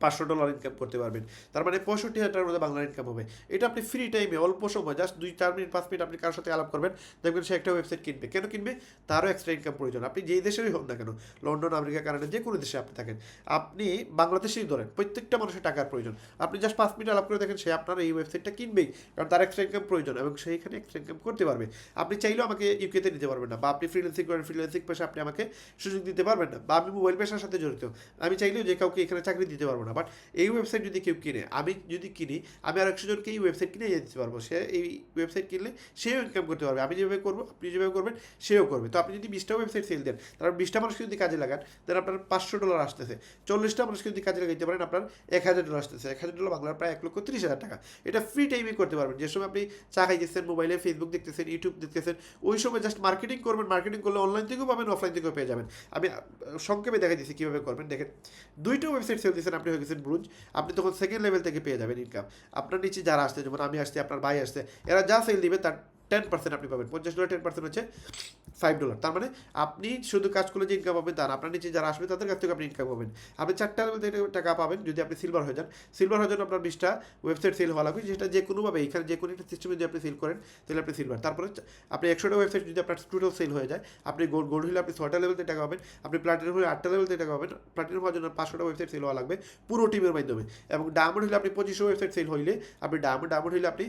$500 ইনকাম করতে পারবেন। তার মানে 65,000 টাকার মধ্যে বাংলার ইনকাম হবে। এটা আপনি ফ্রি টাইমে, অল্প সময়, জাস্ট 2-4 মিনিট 5 মিনিট আপনি কারোর সাথে আলাপ করবেন, দেখবেন সে একটা ওয়েবসাইট কিনবে। কেন কিনবে? তারও এক্সট্রা ইনকাম প্রয়োজন। আপনি যেই দেশেরই হোক না কেন, লন্ডন, আমেরিকা, কানাডা, যে কোনো দেশে আপনি থাকেন, আপনি বাংলাদেশেই ধরেন, প্রত্যেকটা মানুষের টাকার প্রয়োজন। আপনি জাস্ট 5 মিনিট আলাপ করে দেখেন, সে আপনার এই ওয়েবসাইটটা কিনবেই, কারণ তার এক্সট্রা ইনকাম প্রয়োজন, এবং সেইখানে এক্সট্রা ইনকাম করতে পারবে। আপনি চাইলেও আমাকে ইউকেতে নিতে পারবেন না, বা আপনি ফ্রিল্যান্সিং করেন, ফ্রিল্যান্সিং পেশা আপনি আমাকে সুযোগ দিতে পারবেন না, বা আমি মোবাইল পেশার সাথে জড়িত, আমি চাইলেও যে কাউকে এখানে চাকরি দিতে পারবো না। বাট এই ওয়েবসাইট যদি কেউ কিনে, আমি যদি কিনি, আমি আর 100 জনকে এই ওয়েবসাইট কিনে দিতে পারবো। সে এই ওয়েবসাইট কিনলে সেও ইনকাম করতে পারবে। আমি যেভাবে করবো, আপনি যেভাবে করবেন, সেও করবে। তো আপনি যদি 20টা ওয়েবসাইট সেল দেন, তারপর 20টা মানুষকে যদি কাজে লাগান, দেন আপনার $500 আসতেছে। 40টা মানুষকে যদি কাজে লাগাইতে পারেন, আপনার $1000 আসতেছে। $1000 বাংলার প্রায় 1,30,000 টাকা। এটা ফ্রি টাইমে করতে পারবেন। যে সময় আপনি চা খাইতেছেন, মোবাইলে ফেসবুক দেখতেছেন, ইউটিউব দেখতেছেন, ওই সময় জাস্ট মার্কেটিং করবেন। মার্কেটিং করলে অনলাইন থেকেও পাবেন, অফলাইন থেকেও পেয়ে যাবেন। আমি সংক্ষেপে দেখাই দিচ্ছি কীভাবে করবেন। দেখেন, 2টা ওয়েবসাইট সেল দিচ্ছেন, আপনি হয়ে গেছেন ব্রুঞ্জ, আপনি তখন সেকেন্ড লেভেল থেকে পেয়ে যাবেন ইনকাম। আপনার নিচে যারা আসছে, যেমন আমি আসছে, আপনার ভাই আসছে, এরা যা সেল দিবে তার 10% আপনি পাবেন। $50 10% হচ্ছে $5। তার মানে আপনি শুধু কাজ করলে যে ইনকাম পাবেন তা না, আপনার নিচে যারা আসবে তাদের কাছ থেকে আপনি ইনকাম পাবেন। আপনি 4টা লেভেল থেকে টাকা পাবেন যদি আপনি সিলভার হয়ে যান। সিলভার হওয়ার জন্য আপনার 20টা ওয়েবসাইট সেল হওয়া লাগবে, যেটা যে কোনোভাবে এখানে যে কোনো একটা সিস্টেমে যদি আপনি সেল করেন তাহলে আপনি সিলভার। তারপরে আপনি 100টা ওয়েবসাইট যদি আপনার টোটাল সেল হয়ে যায়, আপনি গোল্ড হলে আপনি 6টা লেভেল থেকে টাকা পাবেন, আপনি প্লাটিনাম হলে 8টা লেভেল থেকে টাকা পাবেন। প্লাটিনাম হওয়ার জন্য 500টা ওয়েবসাইট সেল হওয়া লাগবে পুরো টিমের মাধ্যমে। এবং ডায়মন্ড হলে আপনি 2500 ওয়েবসাইট সেল হইলে আপনি ডায়মন্ড হলে আপনি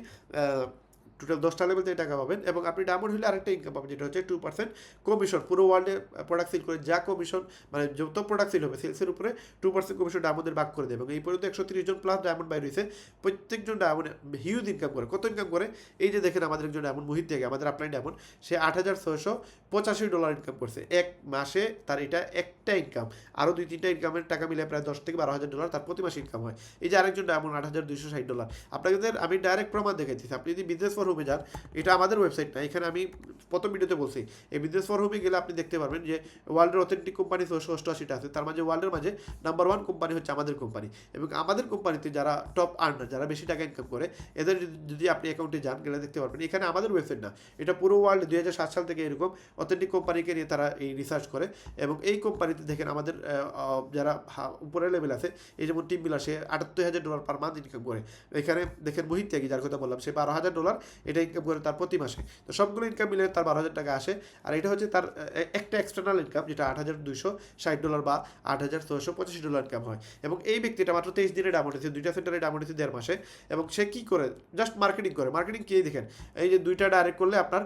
টোটাল 10টা লেভেল থেকে টাকা পাবেন। এবং আপনি ডায়মন্ড হলে আরেকটা ইনকাম পাবেন, যেটা হচ্ছে 2% কমিশন। পুরো ওয়ার্ল্ডে প্রোডাক্ট সেল করে যা কমিশন, মানে যত প্রোডাক্ট সেল হবে সেলসের উপরে 2% কমিশন ডায়মন্ডের ভাগ করে দেবে। এবং এই পর্যন্ত 130 জন প্লাস ডায়মন্ড বাইর হয়েছে। প্রত্যেকজন ডায়মন্ড হিউজ ইনকাম করে। কত ইনকাম করে? এই যে দেখেন আমাদের একজন ডায়মন্ড মুহিত থেকে, আমাদের আপলাইন ডায়মন্ড, সে $8,685 ইনকাম করছে এক মাসে। তার এটা একটা ইনকাম, আরও 2-3টা ইনকামের টাকা মিলে প্রায় $10,000 থেকে $12,000 তার প্রতি মাসে ইনকাম হয়। এই যে আরেকজন ডায়মন্ড $8,260। আপনাদের আমি ডাইরেক্ট প্রমাণ দেখাইছি। আপনি যদি বিজনেস ফর হোমে যান, এটা আমাদের ওয়েবসাইট না, এখানে আমি প্রথম ভিডিওতে বলছি, এই বিজনেস ফর হোমে গেলে আপনি দেখতে পারবেন যে ওয়ার্ল্ডের অথেন্টিক কোম্পানি 88টা আছে, তার মাঝে ওয়ার্ল্ডের মাঝে নাম্বার 1 কোম্পানি হচ্ছে আমাদের কোম্পানি। এবং আমাদের কোম্পানিতে যারা টপ আর্নার, যারা বেশি টাকা ইনকাম করে, এদের যদি আপনি অ্যাকাউন্টে যান গেলে দেখতে পারবেন এখানে আমাদের ওয়েবসাইট না, এটা পুরো ওয়ার্ল্ড 2007 সাল থেকে এরকম অথেন্টিক কোম্পানিকে নিয়ে তারা এই রিসার্চ করে। এবং এই কোম্পানিতে দেখেন আমাদের যারা উপরের লেভেল আছে, এই যেমন টিম মিলার, সে $78,000 পার মান্থ ইনকাম করে। এখানে দেখেন মোহিত ত্যাগী, যার কথা বললাম, সে $12,000 এটা ইনকাম করে তার প্রতি মাসে। তো সবগুলো ইনকাম মিলে তার $12,000 আসে। আর এটা হচ্ছে তার একটা এক্সটার্নাল ইনকাম, যেটা $8,260 বা $8,685 ইনকাম হয়। এবং এই ব্যক্তিটা মাত্র 23 দিনে ডায়মন্ড হয়েছে, 2টা সেন্টারে ডায়মন্ড হয়েছে 1.5 মাসে। এবং সে কি করে? জাস্ট মার্কেটিং করে। মার্কেটিং কে দেখেন, এই যে 2টা ডাইরেক্ট করলে আপনার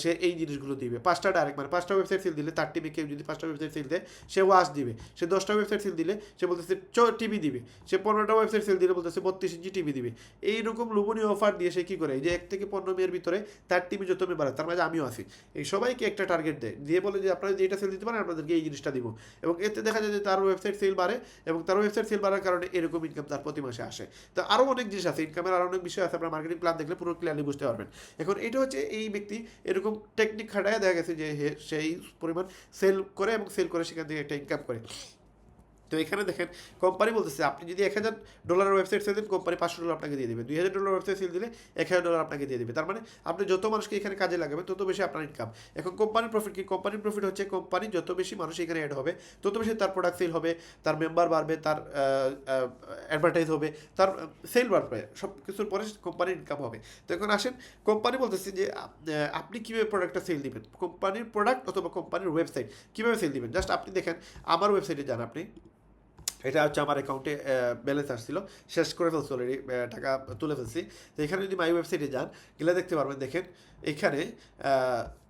সে এই জিনিসগুলো দিবে। 5টা ডাইরেক্ট, মানে 5টা ওয়েবসাইট সেল দিলে তার টিভি, কেউ যদি 5টা ওয়েবসাইট সেল দেয় সে ওয়াচ দিবে। সে 10টা ওয়েবসাইট সেল দিলে সে বলতেছে টিভি দিবে। সে 15টা ওয়েবসাইট সেল দিলে বলতেছে 32 ইঞ্চি টিভি দিবে। এইরকম লোভনীয় অফার দিয়ে সে কী করে, এই যে 1 থেকে 15 মেয়ের ভিতরে তার টিভি যত মেম্বার আছে, তার মাঝে আমিও আছি, এই সবাইকে একটা টার্গেট দেয়, দিয়ে বলে যে আপনারা যে এটা সেল দিতে পারেন আপনাদেরকে এই জিনিসটা দিব। এবং এতে দেখা যায় যে তার ওয়েবসাইট সেল বাড়ে, এবং তার ওয়েবসাইট সেল বাড়ার কারণে এরকম ইনকাম তার প্রতি মাসে আসে। তো আরও অনেক জিনিস আছে, ইনকামের আরও অনেক বিষয় আছে, আপনার মার্কেটিং প্ল্যান দেখলে পুরো ক্লিয়ারলি বুঝতে পারবেন। এখন এটা হচ্ছে এই ব্যক্তি এরকম টেকনিক খাটায় দেখা গেছে যে সেই পরিমাণ সেল করে, এবং সেল করে সেখান থেকে একটা ইনকাম করে। তো এখানে দেখেন কোম্পানি বলতেছে আপনি যদি $1,000 ওয়েবসাইট সেল দেন, কোম্পানি $500 আপনাকে দিয়ে দেবে। $2,000 ওয়েবসাইট সেল দিলে $1,000 আপনাকে দিয়ে দেবে। তার মানে আপনি যত মানুষকে এখানে কাজে লাগাবেন তত বেশি আপনার ইনকাম। এখন কোম্পানির প্রফিট কি? কোম্পানির প্রফিট হচ্ছে কোম্পানি যত বেশি মানুষ এখানে অ্যাড হবে তত বেশি তার প্রোডাক্ট সেল হবে, তার মেম্বার বাড়বে, তার অ্যাডভার্টাইজ হবে, তার সেল বাড়বে, সব কিছুর পরে কোম্পানির ইনকাম হবে। তো এখন আসেন, কোম্পানি বলতেছে যে আপনি কীভাবে প্রোডাক্টটা সেল দিবেন, কোম্পানির প্রোডাক্ট অথবা কোম্পানির ওয়েবসাইট কীভাবে সেল দিবেন। জাস্ট আপনি দেখেন আমার ওয়েবসাইটে যান, আপনি, এটা হচ্ছে আমার অ্যাকাউন্টে ব্যালেন্স আসছিল, শেষ করে ফেলছি অলরেডি, টাকা তুলে ফেলছি। তো এখানে যদি মাই ওয়েবসাইটে যান গেলে দেখতে পারবেন, দেখেন এখানে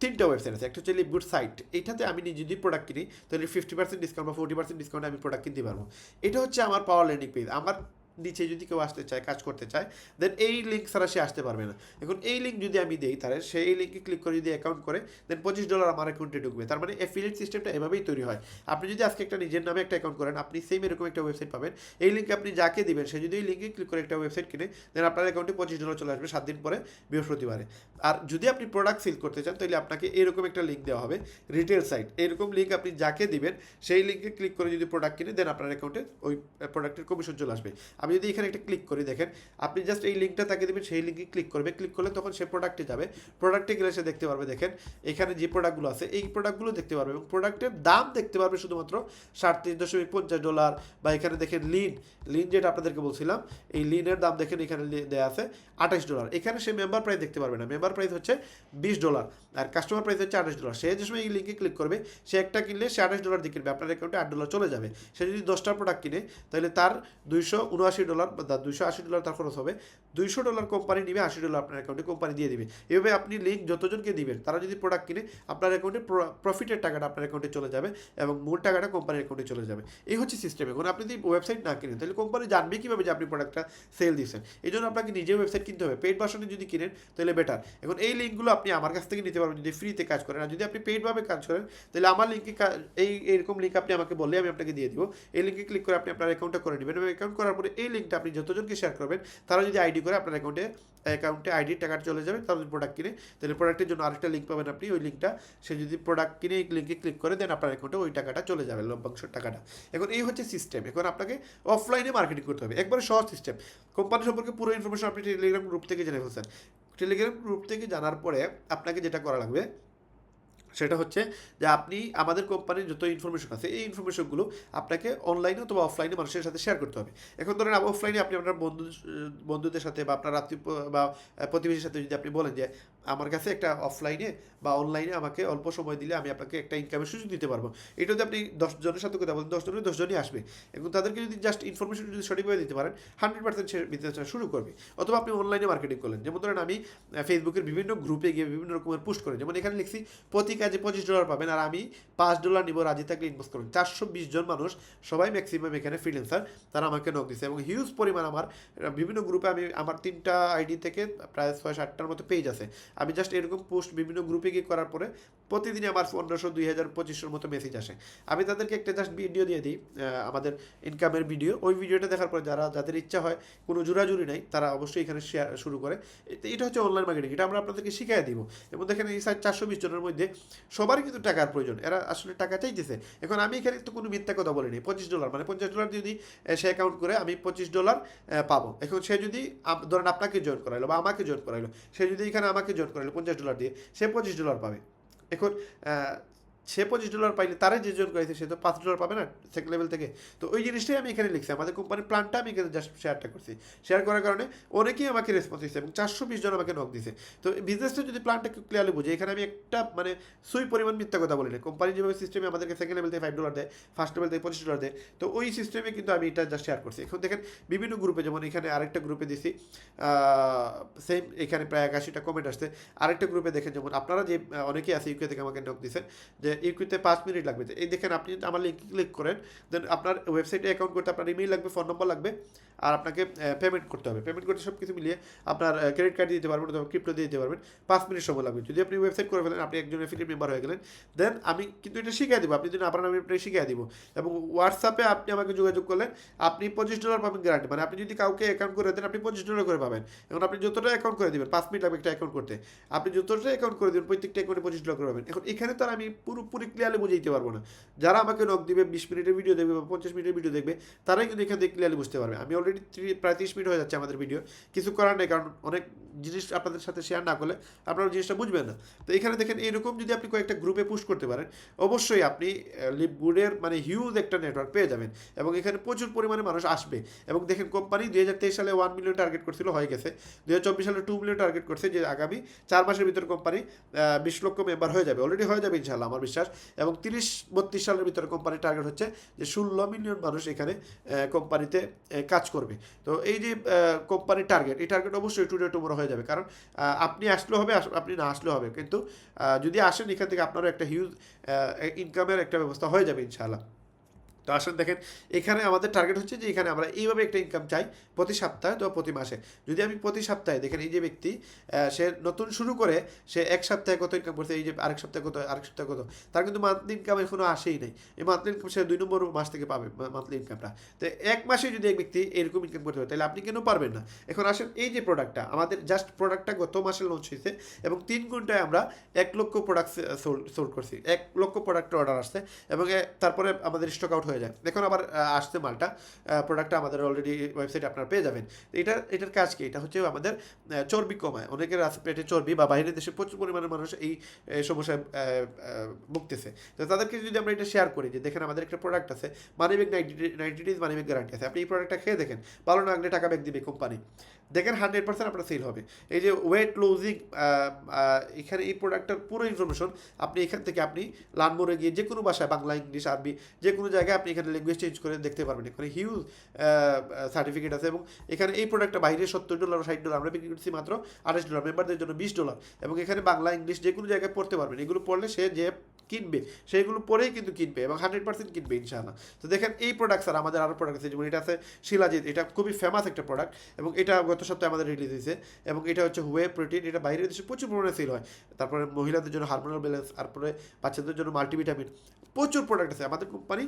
3টা ওয়েবসাইট আছে। একটা হচ্ছে লিভগুড সাইট, এইটাতে আমি নিজে যদি প্রোডাক্ট কিনি তাহলে 50% ডিসকাউন্ট বা 40% ডিসকাউন্টে আমি প্রোডাক্ট কিনতে পারবো। এটা হচ্ছে আমার পাওয়ার ল্যান্ডিং পেজ। আমার নিচে যদি কেউ আসতে চায়, কাজ করতে চায়, দেন এই লিঙ্ক ছাড়া সে আসতে পারবে না। এখন এই লিঙ্ক যদি আমি দিই, তাহলে সেই লিঙ্কে ক্লিক করে যদি অ্যাকাউন্ট করে, দেন $25 আমার অ্যাকাউন্টে ঢুকবে। তার মানে অ্যাফিলিয়েট সিস্টেমটা এভাবেই তৈরি হয়। আপনি যদি আজকে একটা নিজের নামে একটা অ্যাকাউন্ট করেন, আপনি সেম এরকম একটা ওয়েবসাইট পাবেন। এই লিঙ্কে আপনি যাকে দিবেন সে যদি এই লিঙ্কে ক্লিক করে একটা ওয়েবসাইট কিনে, দেন আপনার অ্যাকাউন্টে $25 চলে আসবে 7 দিন পরে, বৃহস্পতিবারে। আর যদি আপনি প্রোডাক্ট সেল করতে চান তাহলে আপনাকে এরকম একটা লিঙ্ক দেওয়া হবে, রিটেল সাইট। এরকম লিঙ্ক আপনি যাকে দিবেন সেই লিঙ্কে ক্লিক করে যদি প্রোডাক্ট কিনে, দেন আপনার অ্যাকাউন্টে ওই প্রোডাক্টের কমিশন চলে আসবে। আমি যদি এখানে একটা ক্লিক করি, দেখেন আপনি জাস্ট এই লিঙ্কটা তাকে দেবেন, সেই লিঙ্কে ক্লিক করবে, ক্লিক করলে তখন সে প্রোডাক্টে যাবে। প্রোডাক্টে গেলে সে দেখতে পারবে, দেখেন এখানে যে প্রোডাক্টগুলো আছে এই প্রোডাক্টগুলো দেখতে পারবে, এবং প্রোডাক্টের দাম দেখতে পারবে শুধুমাত্র $37.50। বা এখানে দেখেন লিন যেটা আপনাদেরকে বলছিলাম, এই লিনের দাম দেখেন এখানে দেওয়া আছে $28। এখানে সে মেম্বার প্রাইস দেখতে পারবে না, মেম্বার প্রাইস হচ্ছে $20 আর কাস্টমার প্রাইস হচ্ছে $28। সে যে সময় এই লিঙ্কে ক্লিক করবে, সে একটা কিনলে সে $28 দিয়ে কিনবে, আপনার অ্যাকাউন্টে $8 চলে যাবে। সে যদি 10টা প্রোডাক্ট কিনে তাহলে তার $279 বা $280 তার খরচ হবে। $200 কোম্পানি নিবে, $80 আপনার অ্যাকাউন্টে কোম্পানি দিয়ে দিবে। এভাবে আপনি লিঙ্ক যতজনকে দিবেন তারা যদি প্রোডাক্ট কিনে, আপনার অ্যাকাউন্টে প্রফিটের টাকাটা আপনার অ্যাকাউন্টে চলে যাবে, এবং মূল টাকাটা কোম্পানির অ্যাকাউন্টে চলে যাবে। এই হচ্ছে সিস্টেম। এখন আপনি যদি ওয়েবসাইট না কিনেন তাহলে কোম্পানি জানবে কীভাবে যে আপনি প্রোডাক্টটা সেল দিচ্ছেন। এই জন্য আপনাকে নিজে ওয়েবসাইট কিনতে হবে। পেইড ভার্সনে যদি কিনেন তাহলে বেটার। এখন এই লিঙ্কগুলো আপনি আমার কাছ থেকে নিতে পারবেন যদি ফ্রিতে কাজ করেন। আর যদি আপনি পেইডভাবে কাজ করেন তাহলে আমার লিঙ্কে এইরকম লিঙ্ক আপনি আমাকে বললে আমি আপনাকে দিয়ে দিব। এই লিঙ্কে ক্লিক করে আপনি আপনার অ্যাকাউন্টটা করে নেবেন, এবং অ্যাকাউন্ট করার পরে এই লিঙ্কটা আপনি যতজনকে শেয়ার করবেন তারা যদি আইডি করে আপনার অ্যাকাউন্টে আইডির টাকাটা চলে যাবে, তারা যদি প্রোডাক্ট কিনে তাহলে প্রোডাক্টের জন্য আরেকটা লিঙ্ক পাবেন আপনি, ওই লিঙ্কটা সে যদি প্রোডাক্ট কিনে এই লিঙ্কে ক্লিক করে দেন আপনার অ্যাকাউন্টে ওই টাকাটা চলে যাবে, লভ্যাংশ টাকাটা। এখন এই হচ্ছে সিস্টেম। এখন আপনাকে অফলাইনে মার্কেটিং করতে হবে, একবারে সহজ সিস্টেম। কোম্পানি সম্পর্কে পুরো ইনফরমেশন আপনি টেলিগ্রাম গ্রুপ থেকে জেনে ফেলছেন। টেলিগ্রাম গ্রুপ থেকে জানার পরে আপনাকে যেটা করা লাগবে সেটা হচ্ছে যে আপনি আমাদের কোম্পানির যত ইনফরমেশন আছে এই ইনফরমেশনগুলো আপনাকে অনলাইনে অথবা অফলাইনে মানুষের সাথে শেয়ার করতে হবে। এখন ধরেন অফলাইনে আপনি আপনার বন্ধুদের সাথে বা আপনার আত্মীয় বা প্রতিবেশীর সাথে যদি আপনি বলেন যে আমার কাছে একটা অফলাইনে বা অনলাইনে আমাকে অল্প সময় দিলে আমি আপনাকে একটা ইনকামের সুযোগ দিতে পারবো, এটা যদি আপনি 10 জনের সাথে কথা বলেন 10 জনের 10 জনই আসবে। এবং তাদেরকে যদি জাস্ট ইনফরমেশন যদি সঠিকভাবে দিতে পারেন 100% সে বিজনেসটা শুরু করবে। অথবা আপনি অনলাইনে মার্কেটিং করলেন, যেমন ধরেন আমি ফেসবুকের বিভিন্ন গ্রুপে গিয়ে বিভিন্ন রকমের পোস্ট করি, যেমন এখানে লিখছি প্রতি কাজে $25 পাবেন আর আমি $5 নিব, রাজি থাকলে ইনভেস্ট করুন। 420 জন মানুষ, সবাই ম্যাক্সিমাম এখানে ফ্রিল্যান্সার, তারা আমাকে নক দিচ্ছে এবং হিউজ পরিমাণ আমার বিভিন্ন গ্রুপে আমার 3টা আইডি থেকে প্রায় 6-7টার মতো পেজ আছে। আমি জাস্ট এরকম পোস্ট বিভিন্ন গ্রুপে গিয়ে করার পরে প্রতিদিনই আমার 1500, 2000, 2500 মতো মেসেজ আসে। আমি তাদেরকে একটা জাস্ট ভিডিও দিয়ে দিই, আমাদের ইনকামের ভিডিও। ওই ভিডিওটা দেখার পরে যাদের ইচ্ছা হয়, কোনো জোরাজুরি নাই, তারা অবশ্যই এখানে শেয়ার শুরু করে। এটা হচ্ছে অনলাইন মার্কেটিং, এটা আমরা আপনাদেরকে শিখিয়ে দিব। এবং দেখেন এই 420 জনের মধ্যে সবারই কিন্তু টাকার প্রয়োজন, এরা আসলে টাকা চাইতেছে। এখন আমি এখানে তো কোনো মিথ্যা কথা বলিনি। $25 মানে $50 যদি সে অ্যাকাউন্ট করে আমি $25 পাবো। এখন সে যদি ধরেন আপনাকে জয়েন করাইলো বা আমাকে জয়েন করাইলো, সে যদি এখানে আমাকে জয়েন করাইলো $50 দিয়ে, সে $25 পাবে। এখন সে $25 পাইলে তারা যে জয়েন করেছে সে তো $5 পাবে না সেকেন্ড লেভেল থেকে। তো ওই জিনিসটাই আমি এখানে লিখছি, আমাদের কোম্পানির প্ল্যানটা আমি এখানে জাস্ট শেয়ারটা করছি। শেয়ার করার কারণে অনেকেই আমাকে রেসপন্স দিচ্ছে এবং 420 জন আমাকে নক দিছে। তো বিজনেসটা যদি প্ল্যানটা ক্লিয়ারলি বুঝে, এখানে আমি একটা মানে সুই পরিমাণ মিথ্যা কথা বলি না। কোম্পানি যেভাবে সিস্টেমে আমাদেরকে সেকেন্ড লেভেল থেকে $5 দেয়, ফার্স্ট লেভেল থেকে $25 দেয়, তো ওই সিস্টেমে কিন্তু আমি এটা জাস্ট শেয়ার করছি। এখন দেখেন বিভিন্ন গ্রুপে, যেমন এখানে আরেকটা গ্রুপে দিছি সেম, এখানে প্রায় 81টা কমেন্ট আসছে। আরেকটা গ্রুপে দেখেন, যেমন আপনারা যে অনেকেই আছে ইউকে থেকে আমাকে নক দিচ্ছেন যে ইউকেতে 5 মিনিট লাগবে। এই দেখেন আপনি আমার লিঙ্কে ক্লিক করেন, দেন আপনার ওয়েবসাইটে অ্যাকাউন্ট করতে আপনার ইমেইল লাগবে, ফোন নম্বর লাগবে, আর আপনাকে পেমেন্ট করতে হবে। পেমেন্ট করতে সব কিছু মিলিয়ে আপনার ক্রেডিট কার্ড দিতে পারবেন অথবা ক্রিপ্টো দিয়ে দিতে পারবেন। 5 মিনিট সময় লাগবে। যদি আপনি ওয়েবসাইট করে ফেলেন, আপনি একজন এফিলিয়েট মেম্বার হয়ে গেলেন, দেন আমি কিন্তু এটা শিখিয়ে দিব। আপনি যদি আপনার আমি এটা শিখিয়ে দিব। এবং হোয়াটসঅ্যাপে আপনি আমাকে যোগাযোগ করলেন, আপনি $25 পাবেন গ্যারান্টি। মানে আপনি যদি কাউকে অ্যাকাউন্ট করে দেন, আপনি $25 করে পাবেন। এখন আপনি যতটা অ্যাকাউন্ট করে দেবেন, 5 মিনিট লাগবে একটা অ্যাকাউন্ট করতে, আপনি যতটা অ্যাকাউন্ট করে দেবেন প্রত্যেকটা অ্যাকাউন্টে $25 করে পাবেন। এখন এখানে তো আর আমি পুরোপুরি ক্লিয়ারলি বুঝাইতে পারবো না। যারা আমাকে নক দিবে, 20 মিনিটের ভিডিও দেখবে বা 50 মিনিটের ভিডিও দেখবে, তারাই কিন্তু এখান থেকে ক্লিয়ারলি বুঝতে পারবে। আমি অলরেডি প্রায় 30 মিনিট হয়ে যাচ্ছে আমাদের ভিডিও, কিছু করার নেই, কারণ অনেক জিনিস আপনাদের সাথে শেয়ার না করলে আপনারা জিনিসটা বুঝবেন না। তো এখানে দেখেন এরকম যদি আপনি কয়েকটা গ্রুপে পুশ করতে পারেন, অবশ্যই আপনি লিভগুডের মানে হিউজ একটা নেটওয়ার্ক পেয়ে যাবেন এবং এখানে প্রচুর পরিমাণে মানুষ আসবে। এবং দেখেন কোম্পানি 2023 সালে 1 মিলিয়ন টার্গেট করছিল, হয়ে গেছে। 2024 সালে 2 মিলিয়ন টার্গেট করছে, যে আগামী 4 মাসের ভিতরে কোম্পানি 20 লক্ষ মেম্বার হয়ে যাবে। অলরেডি হয়ে যাবে ইনশাআল্লাহ, আমার বিশ্বাস। এবং 30-32 সালের ভিতরে কোম্পানির টার্গেট হচ্ছে যে 16 মিলিয়ন মানুষ এখানে কোম্পানিতে কাজ করবে। তো এই যে কোম্পানির টার্গেট, এই টার্গেট অবশ্যই টুডে টুমোরো হয়ে যাবে। কারণ আপনি আসলেও হবে, আপনি না আসলেও হবে, কিন্তু যদি আসেন এখান থেকে আপনারও একটা হিউজ ইনকামের একটা ব্যবস্থা হয়ে যাবে ইনশাআল্লাহ। তো আসলে দেখেন এখানে আমাদের টার্গেট হচ্ছে যে এখানে আমরা এইভাবে একটা ইনকাম চাই প্রতি সপ্তাহে অথবা প্রতি মাসে। যদি আমি প্রতি সপ্তাহে, দেখেন এই যে ব্যক্তি সে নতুন শুরু করে, সে এক সপ্তাহে কত ইনকাম করছে, এই যে আরেক সপ্তাহে কত, তার কিন্তু মান্থলি ইনকাম এখনো আসেই নাই। এই মান্থলি ইনকাম সে 2 নম্বর মাস থেকে পাবে মান্থলি ইনকামটা। তো এক মাসে যদি এক ব্যক্তি এরকম ইনকাম করতে পারে, তাহলে আপনি কেন পারবেন না? এখন আসেন এই যে প্রোডাক্টটা, আমাদের জাস্ট প্রোডাক্টটা গত মাসে লঞ্চ হয়েছে এবং 3 ঘন্টায় আমরা 1 লক্ষ প্রোডাক্ট সোল্ড করছি। 1 লক্ষ প্রোডাক্টের অর্ডার আসছে এবং তারপরে আমাদের স্টক আউট হয়ে যায়। এখন আবার আসছে মালটা, প্রোডাক্টটা আমাদের অলরেডি ওয়েবসাইটে আপনারা পেয়ে যাবেন। এটার কাজ কি? এটা হচ্ছে আমাদের চর্বি কমায়। অনেকের আছে পেটে চর্বি, বা বাইরের দেশে প্রচুর পরিমাণে মানুষ এই সমস্যায় ভুগতেছে। তো তাদেরকে যদি আমরা এটা শেয়ার করি, যে দেখেন আমাদের একটা প্রোডাক্ট আছে, মানিব্যাগ 90 ডেজ মানিব্যাগ গ্যারান্টি আছে, আপনি এই প্রোডাক্টটা খেয়ে দেখেন, ভালো না লাগলে টাকা ব্যাক দিবে কোম্পানি, দেখেন 100% আপনার সেল হবে। এই যে ওয়েট লুজিং, এখানে এই প্রোডাক্টটার পুরো ইনফরমেশন আপনি এখান থেকে আপনি লানমোরে গিয়ে যে কোনো ভাষায়, বাংলা, ইংলিশ, আরবি, যে কোনো জায়গায় আপনি এখানে ল্যাঙ্গুয়েজ চেঞ্জ করে দেখতে পারবেন। এখানে হিউজ সার্টিফিকেট আছে এবং এখানে এই প্রোডাক্টটা বাইরে $70, $60 আমরা বিক্রি করছি মাত্র $28, মেম্বারদের জন্য $20। এবং এখানে বাংলা, ইংলিশ যে কোনো জায়গায় পড়তে পারবেন। এগুলো পড়লে সে যে কিনবে সেইগুলো পরেই কিন্তু কিনবে এবং 100% কিনবে ইনশাআল্লাহ। তো দেখেন এই প্রোডাক্ট স্যার আমাদের আরও প্রোডাক্ট আছে, যেমন এটা আছে শিলাজিৎ, এটা খুবই ফেমাস একটা প্রোডাক্ট এবং এটা গত সপ্তাহে আমাদের রিলিজ হয়েছে এবং এটা হচ্ছে হুয়ে প্রোটিন, এটা বাইরের দেশে প্রচুর পরিমাণে সেল হয়। তারপরে মহিলাদের জন্য হারমোনাল ব্যালেন্স, তারপরে বাচ্চাদের জন্য মাল্টিভিটামিন, প্রচুর প্রোডাক্ট আছে আমাদের কোম্পানি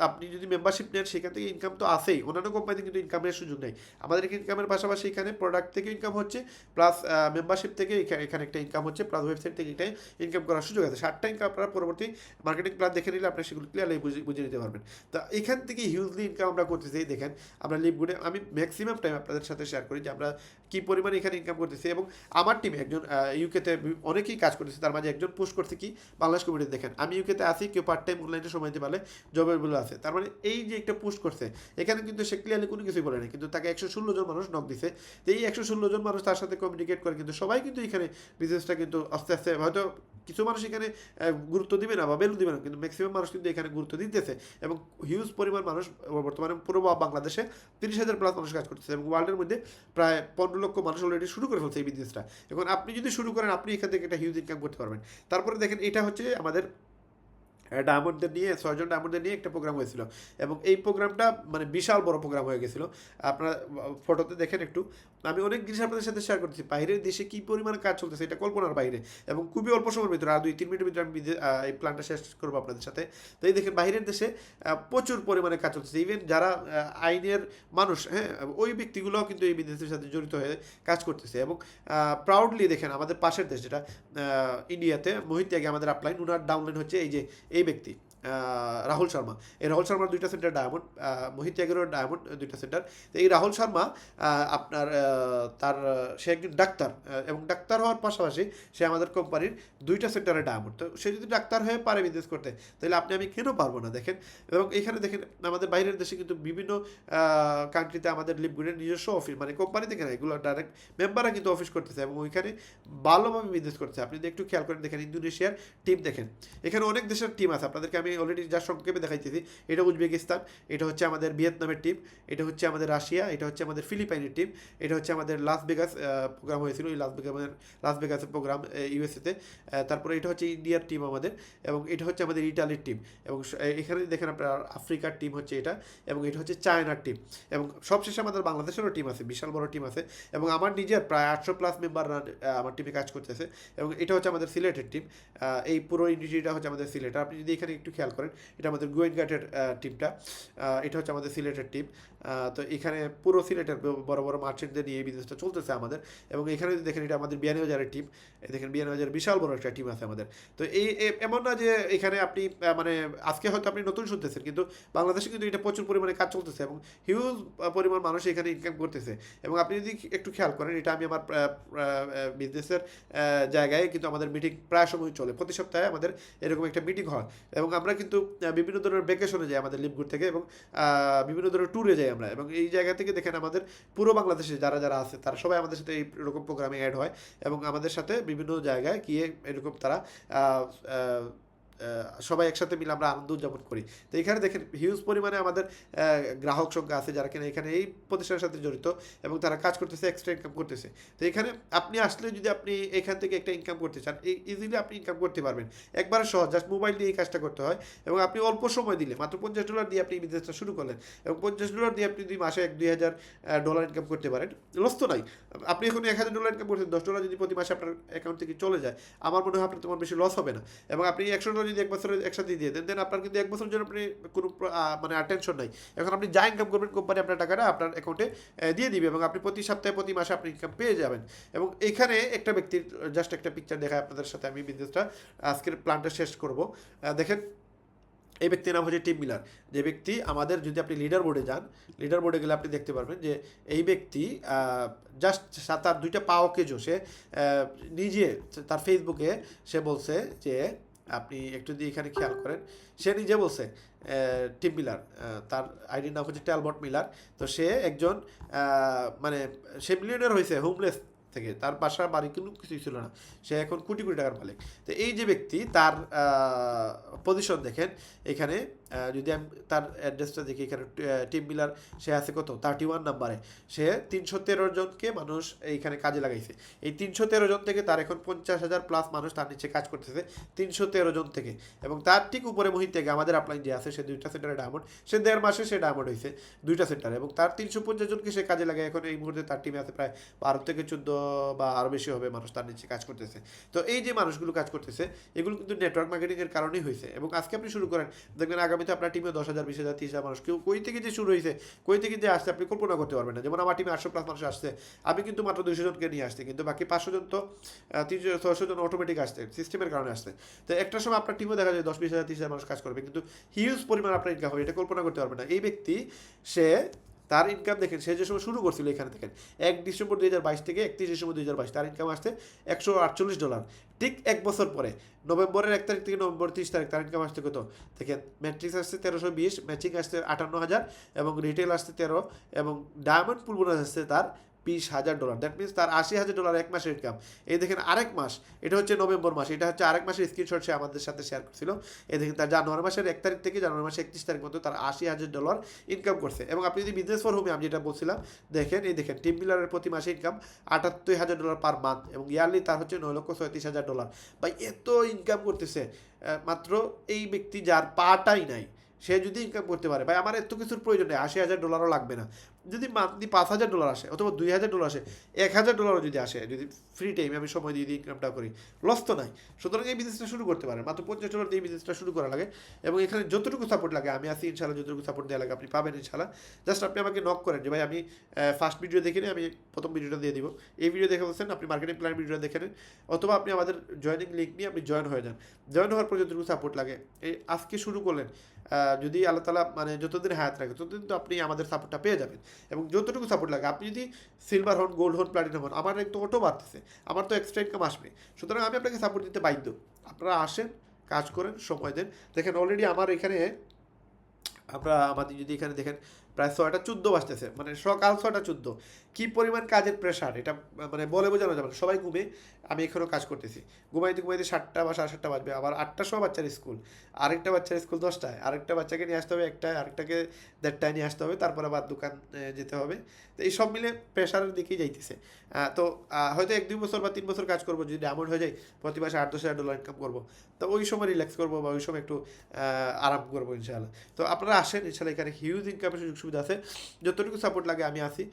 আপনি যদি মেম্বারশিপ নেন সেখান থেকে ইনকাম তো আসেই, অন্যান্য কোম্পানিতে কিন্তু ইনকামের সুযোগ নেই। আমাদের ইনকামের পাশাপাশি এখানে প্রোডাক্ট থেকে ইনকাম হচ্ছে, প্লাস মেম্বারশিপ থেকে এখানে একটা ইনকাম হচ্ছে, প্লাস ওয়েবসাইট থেকে একটা ইনকাম করার সুযোগ আছে। 7টা ইনকাম আপনারা পরবর্তী মার্কেটিং প্ল্যান দেখে নিলে আপনি সেগুলো ক্লিয়ারলি বুঝে নিতে পারবেন। তো এখান থেকে হিউজলি ইনকাম আমরা করতেছি। দেখেন আমরা লিভগুডে আমি ম্যাক্সিমাম টাইম আপনাদের সাথে শেয়ার করি যে আমরা কী পরিমাণে এখানে ইনকাম করতেছি এবং আমার টিমে একজন ইউকেতে অনেকেই কাজ করতেছে, তার মাঝে একজন পোস্ট করছে কি বাংলাদেশ কমিউনিটি। দেখেন আমি ইউকেতে আসি, কেউ পার্ট টাইম অনলাইনে সময় দিতে পারলে জবের আছে, তার মানে এই যে একটা পোস্ট করছে এখানে কিন্তু সে ক্লিয়ারলি কোনো কিছুই বলে না, কিন্তু তাকে 116 জন মানুষ নক দিছে। তো এই 116 জন মানুষ তার সাথে কমিউনিকেট করে, কিন্তু সবাই কিন্তু এখানে বিজনেসটা কিন্তু আস্তে আস্তে, হয়তো কিছু মানুষ এখানে গুরুত্ব দিবে না বা ভ্যালু দিবে না, কিন্তু ম্যাক্সিমাম মানুষ কিন্তু এখানে গুরুত্ব দিতেছে এবং হিউজ পরিমাণ মানুষ বর্তমানে পুরো বাংলাদেশে 30,000 প্লাস মানুষ কাজ করতেছে এবং ওয়ার্ল্ডের মধ্যে প্রায় 15 লক্ষ মানুষ অলরেডি শুরু করে ফেলছে এই বিজনেসটা। এখন আপনি যদি শুরু করেন আপনি এখান থেকে একটা হিউজ ইনকাম করতে পারবেন। তারপরে দেখেন এটা হচ্ছে আমাদের ডায়মন্ডদের নিয়ে 6 জন ডায়মন্ডদের নিয়ে একটা প্রোগ্রাম হয়েছিল এবং এই প্রোগ্রামটা মানে বিশাল বড় প্রোগ্রাম হয়ে গেছিলো। আপনারা ফটোতে দেখেন একটু, আমি অনেক জিনিস আপনাদের সাথে শেয়ার করতেছি, বাইরের দেশে কী পরিমাণে কাজ চলতেছে এটা কল্পনার বাইরে এবং খুবই অল্প সময়ের ভিতরে, আর 2-3 মিনিটের ভিতরে আমি এই প্ল্যানটা শেষ করবো আপনাদের সাথে। তো এই দেখেন বাইরের দেশে প্রচুর পরিমাণে কাজ চলতেছে, ইভেন যারা আইনের মানুষ, হ্যাঁ, ওই ব্যক্তিগুলোও কিন্তু এই বিজনেসের সাথে জড়িত হয়ে কাজ করতেছে এবং প্রাউডলি দেখেন আমাদের পাশের দেশ যেটা ইন্ডিয়াতে, মোহিত ত্যাগী আমাদের আপলাইন, ওনার ডাউনলাইন হচ্ছে এই ব্যক্তি রাহুল শর্মা। এই রাহুল শর্মার 2টা সেন্টার ডায়মন্ড, মোহিত ত্যাগেরও ডায়মন্ড 2টা সেন্টার। তো এই রাহুল শর্মা আপনার তার সে একজন ডাক্তার এবং ডাক্তার হওয়ার পাশাপাশি সে আমাদের কোম্পানির 2টা সেন্টারে ডায়মন্ড। তো সে যদি ডাক্তার হয়ে পারে বিজনেস করতে, তাহলে আমি কেন পারবো না? দেখেন এবং এখানে দেখেন আমাদের বাইরের দেশে কিন্তু বিভিন্ন কান্ট্রিতে আমাদের লিভগুডের নিজস্ব অফিস, মানে কোম্পানি থেকে না, এগুলো ডাইরেক্ট মেম্বাররা কিন্তু অফিস করতেছে এবং ওইখানে ভালোভাবে বিজনেস করছে। আপনি যদি একটু খেয়াল করেন দেখেন ইন্দোনেশিয়ার টিম, দেখেন এখানে অনেক দেশের টিম আছে, আপনাদেরকে আমি অলরেডি যা সংক্ষেপে দেখাইতেছি। এটা উজবেকিস্তান, এটা হচ্ছে আমাদের ভিয়েতনামের টিম, এটা হচ্ছে আমাদের রাশিয়া, এটা হচ্ছে আমাদের ফিলিপাইনের টিম, এটা হচ্ছে আমাদের লাস ভেগাস প্রোগ্রাম হয়েছিল, এই লাস ভেগাসের প্রোগ্রাম ইউএসএতে। তারপরে এটা হচ্ছে ইন্ডিয়ার টিম আমাদের এবং এটা হচ্ছে আমাদের ইটালির টিম এবং এখানে দেখেন আপনার আফ্রিকার টিম হচ্ছে এটা এবং এটা হচ্ছে চায়নার টিম এবং সবশেষে আমাদের বাংলাদেশেরও টিম আছে, বিশাল বড় টিম আছে এবং আমার নিজের প্রায় 800 প্লাস মেম্বার আমার টিমে কাজ করতেছে এবং এটা হচ্ছে আমাদের সিলেটের টিম। এই পুরো ইন্ডিয়াটা হচ্ছে আমাদের সিলেট। আপনি যদি এখানে একটু খেয়াল করেন, এটা আমাদের গোয়েনঘাটের টিমটা, এটা হচ্ছে আমাদের সিলেটের টিম। তো এখানে পুরো সিলেটের বড় বড় মার্চেন্টদের নিয়ে এই বিজনেসটা চলতেছে আমাদের এবং এখানে যদি দেখেন এটা আমাদের বিয়ানীবাজারের টিম, দেখেন বিয়ানীবাজারের বিশাল বড় একটা টিম আছে আমাদের। তো এই এমন না যে এখানে আপনি মানে আজকে হয়তো আপনি নতুন শুনতেছেন, কিন্তু বাংলাদেশে কিন্তু এটা প্রচুর পরিমাণে কাজ চলতেছে এবং হিউজ পরিমাণ মানুষ এখানে ইনকাম করতেছে এবং আপনি যদি একটু খেয়াল করেন, এটা আমি আমার বিজনেসের জায়গায় কিন্তু আমাদের মিটিং প্রায় সময় চলে, প্রতি সপ্তাহে আমাদের এরকম একটা মিটিং হয় এবং আমরা কিন্তু বিভিন্ন ধরনের ভ্যাকেশনে যাই আমাদের লিভগুড থেকে এবং বিভিন্ন ধরনের ট্যুরে যাই আমরা এবং এই জায়গা থেকে দেখেন আমাদের পুরো বাংলাদেশে যারা যারা আছে তারা সবাই আমাদের সাথে এইরকম প্রোগ্রামে অ্যাড হয় এবং আমাদের সাথে বিভিন্ন জায়গায় গিয়ে এরকম তারা সবাই একসাথে মিলে আমরা আনন্দ উদযাপন করি। তো এখানে দেখেন হিউজ পরিমাণে আমাদের গ্রাহক সংখ্যা আছে যারা কিনা এখানে এই প্রতিষ্ঠানের সাথে জড়িত এবং তারা কাজ করতেছে, এক্সট্রা ইনকাম করতেছে। তো এখানে আপনি আসলে যদি আপনি এখান থেকে একটা ইনকাম করতে চান, ইজিলি আপনি ইনকাম করতে পারবেন, একবারে সহজ, জাস্ট মোবাইল দিয়ে এই কাজটা করতে হয় এবং আপনি অল্প সময় দিলে মাত্র $50 দিয়ে আপনি এই বিজনেসটা শুরু করলেন এবং $50 দিয়ে আপনি 2 মাসে $1-2,000 ইনকাম করতে পারেন, লস তো নাই। আপনি এখন $1,000 ইনকাম করছেন, $10 যদি প্রতি মাসে আপনার অ্যাকাউন্ট থেকে চলে যায়, আমার মনে হয় আপনার তোমার বেশি লস হবে না এবং আপনি $100 যদি 1 বছরের একসাথে দিয়ে দেন, দেন আপনার কিন্তু 1 বছরের জন্য আপনি কোনো মানে টেনশন নাই। এখন আপনি যা ইনকাম করবেন কোম্পানি আপনার টাকাটা আপনার অ্যাকাউন্টে দিয়ে দিবে এবং আপনি প্রতি সপ্তাহে প্রতি মাসে আপনি ইনকাম পেয়ে যাবেন। এবং এখানে একটা ব্যক্তির জাস্ট একটা পিকচার দেখায় আপনাদের সাথে আমি বিজনেসটা আজকের প্ল্যানটা শেষ করব। দেখেন এই ব্যক্তির নাম হচ্ছে টিম মিলার, যে ব্যক্তি আমাদের, যদি আপনি লিডার বোর্ডে যান, লিডার বোর্ডে গেলে আপনি দেখতে পারবেন যে এই ব্যক্তি জাস্ট তার 2টা পাওকে সে নিজে তার ফেসবুকে সে বলছে যে, আপনি একটু দিয়ে এখানে খেয়াল করেন, সে নিজে বলছে টিম মিলার, তার আইডির নাম হচ্ছে ট্যালবট মিলার। তো সে একজন মানে সে মিলিয়নার হয়েছে হোমলেস থেকে, তার বাসা বাড়ি কিন্তু কিছুই ছিল না, সে এখন কোটি কোটি টাকার মালিক। তো এই যে ব্যক্তি, তার পজিশন দেখেন এখানে যদি আমি তার অ্যাড্রেসটা দেখি এখানে টিম মিলার সে আছে কত 31 নাম্বারে, সে 313 জনকে মানুষ এইখানে কাজে লাগাইছে। এই 313 জন থেকে তার এখন 50,000 প্লাস মানুষ তার নিচে কাজ করতেছে 313 জন থেকে। এবং তার ঠিক উপরে মুহিত থেকে আমাদের আপলাইন যে আছে সে 2টা সেন্টারে ডায়মন্ড, সে 1.5 মাসে সে ডায়মন্ড হয়েছে 2টা সেন্টারে, এবং তার 350 জনকে সে কাজে লাগায়। এখন এই মুহূর্তে তার টিমে আছে প্রায় 12 থেকে 14 বা আরও বেশি হবে মানুষ তার নিচে কাজ করতেছে। তো এই যে মানুষগুলো কাজ করতেছে এগুলো কিন্তু নেটওয়ার্ক মার্কেটিংয়ের কারণেই হয়েছে। এবং আজকে আপনি শুরু করেন, দেখবেন আগামীতে আপনার টিমে 10,000, 20,000, 30,000 মানুষ, কেউ কই থেকে যে শুরু হয়েছে, কই থেকে যে আসছে আপনি কল্পনা করতে পারবেন না। যেমন আমার টিমে 800 প্লাস মানুষ আসছে, আমি কিন্তু মাত্র 200 জনকে নিয়ে আসছি, কিন্তু বাকি 500 জন তো 300-600 জন অটোমেটিক আসছে, সিস্টেমের কারণে আসছে। তো একটা সময় আপনার টিমে দেখা যায় 10-20,000, 30,000 মানুষ কাজ করবে, কিন্তু হিউজ পরিমাণ আপনার ইনকাম হবে, এটা কল্পনা করতে পারবেন না। এই ব্যক্তি সে তার ইনকাম দেখেন, সে যে সময় শুরু করছিল এখানে দেখেন 1 ডিসেম্বর 2022 থেকে 31 ডিসেম্বর 2022 তার ইনকাম আসছে $148। ঠিক 1 বছর পরে নভেম্বরের 1 তারিখ থেকে নভেম্বর 30 তারিখ তার ইনকাম আসছে কত দেখেন, ম্যাট্রিক্স আসছে 1320, ম্যাচিং আসছে 58,000, এবং রিটেল আসছে 13, এবং ডায়মন্ড পুল বোনাস আসছে তার $20,000। দ্যাট মিনস তার $80,000 এক মাসের ইনকাম। এই দেখেন আরেক মাস, এটা হচ্ছে নভেম্বর মাস, এটা হচ্ছে আরেক মাসের স্ক্রিনশট সে আমাদের সাথে শেয়ার করছিল। এই দেখেন তার জানুয়ারি মাসের 1 তারিখ থেকে জানুয়ারি মাসের 31 তারিখ মতো তার $80,000 ইনকাম করছে। এবং আপনি যদি বিজনেস ফর হোমে আমি যেটা বলছিলাম দেখেন, এই দেখেন টিম বিল্ডারের প্রতি মাসে ইনকাম $78,000 পার মান্থ, এবং ইয়ারলি তার হচ্ছে $9,37,000। ভাই এত ইনকাম করতেছে মাত্র এই ব্যক্তি যার পাটাই নাই, সে যদি ইনকাম করতে পারে, ভাই আমার এত কিছুর প্রয়োজন নেই, $80,000 লাগবে না। যদি মান্থলি $5,000 আসে অথবা $2,000 আসে, $1,000 যদি আসে, যদি ফ্রি টাইমে আমি সময় দিয়ে ইনকামটা করি, লস তো নাই। সুতরাং এই বিজনেসটা শুরু করতে পারেন, মাত্র $50 দিয়ে এই বিজনেসটা শুরু করা লাগে। এবং এখানে যতটুকু সাপোর্ট লাগে আমি আছি ইনশাল্লাহ, যতটুকু সাপোর্ট দেওয়া লাগে আপনি পাবেন ইনশাল্লাহ। জাস্ট আপনি আমাকে নক করেন যে ভাই আমি ফার্স্ট ভিডিও দেখে নিই, আমি প্রথম ভিডিওটা দিয়ে দিব, এই ভিডিও দেখে বলছেন আপনি মার্কেটিং প্ল্যান ভিডিওটা দেখে নেন, অথবা আপনি আমাদের জয়েনিং লিঙ্ক নিয়ে আপনি জয়েন হয়ে যান। জয়েন হওয়ার পর যতটুকু সাপোর্ট লাগে, এই আজকে শুরু করলেন, যদি আল্লাহ তালা মানে যতদিন হায়াত রাখে ততদিন তো আপনি আমাদের সাপোর্টটা পেয়ে যাবেন। এবং যতটুকু সাপোর্ট লাগে, আপনি যদি সিলভার হন, গোল্ড হন, প্ল্যাটিনাম হন, আমার তো অটো বাড়তেছে, আমার তো এক্সট্রা ইনকাম আসবে। সুতরাং আমি আপনাকে সাপোর্ট দিতে বাধ্য। আপনারা আসেন, কাজ করেন, সময় দেন। দেখেন অলরেডি আমার এখানে আমাদের যদি এখানে দেখেন প্রায় 6টা 14 বাজতেছে, মানে সকাল 6টা 14, কী পরিমাণ কাজের প্রেশার এটা মানে বলে বোঝানো যাবে না। সবাই ঘুমে, আমি এখনও কাজ করতেছি, ঘুমাইতে ঘুমাইতে 7টা বা 7:30 বাজবে। আবার 8টার সময় বাচ্চার স্কুল, আরেকটা বাচ্চার স্কুল 10টায়, আরেকটা বাচ্চাকে নিয়ে আসতে হবে 1টায়, আরেকটাকে 1:30টায় নিয়ে আসতে হবে, তারপরে আবার দোকান যেতে হবে। তো এই সব মিলে প্রেশারের দিকেই যাইতেছে। তো হয়তো 1-2 বছর বা 3 বছর কাজ করবো, যদি ডায়মন্ড হয়ে যায় প্রতি মাসে $8-10,000 ইনকাম করবো, তো ওই সময় রিল্যাক্স করবো বা ওই সময় একটু আরাম করবো ইনশাআল্লাহ। তো আপনারা আসেন ইনশাল্লাহ, এখানে হিউজ ইনকামের সুযোগ সুবিধা আছে, যতটুকু সাপোর্ট লাগে আমি আসি,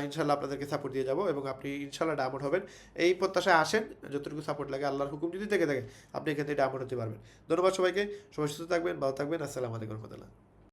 ইনশাল্লাহ আপনাদেরকে সাপোর্ট দিয়ে যাবো, এবং আপনি ইনশাল্লাহ ডায়মন্ড হবেন। এই প্রত্যাশায় আসেন, যতটুকু সাপোর্ট লাগে আল্লাহর হুকুম যদি থেকে থাকে আপনি এখান থেকে ডায়মন্ড হতে পারবেন। ধন্যবাদ সবাইকে, সবাই সুস্থ থাকবেন, ভালো থাকবেন। আসসালামু আলাইকুম রহমতুল্লাহ।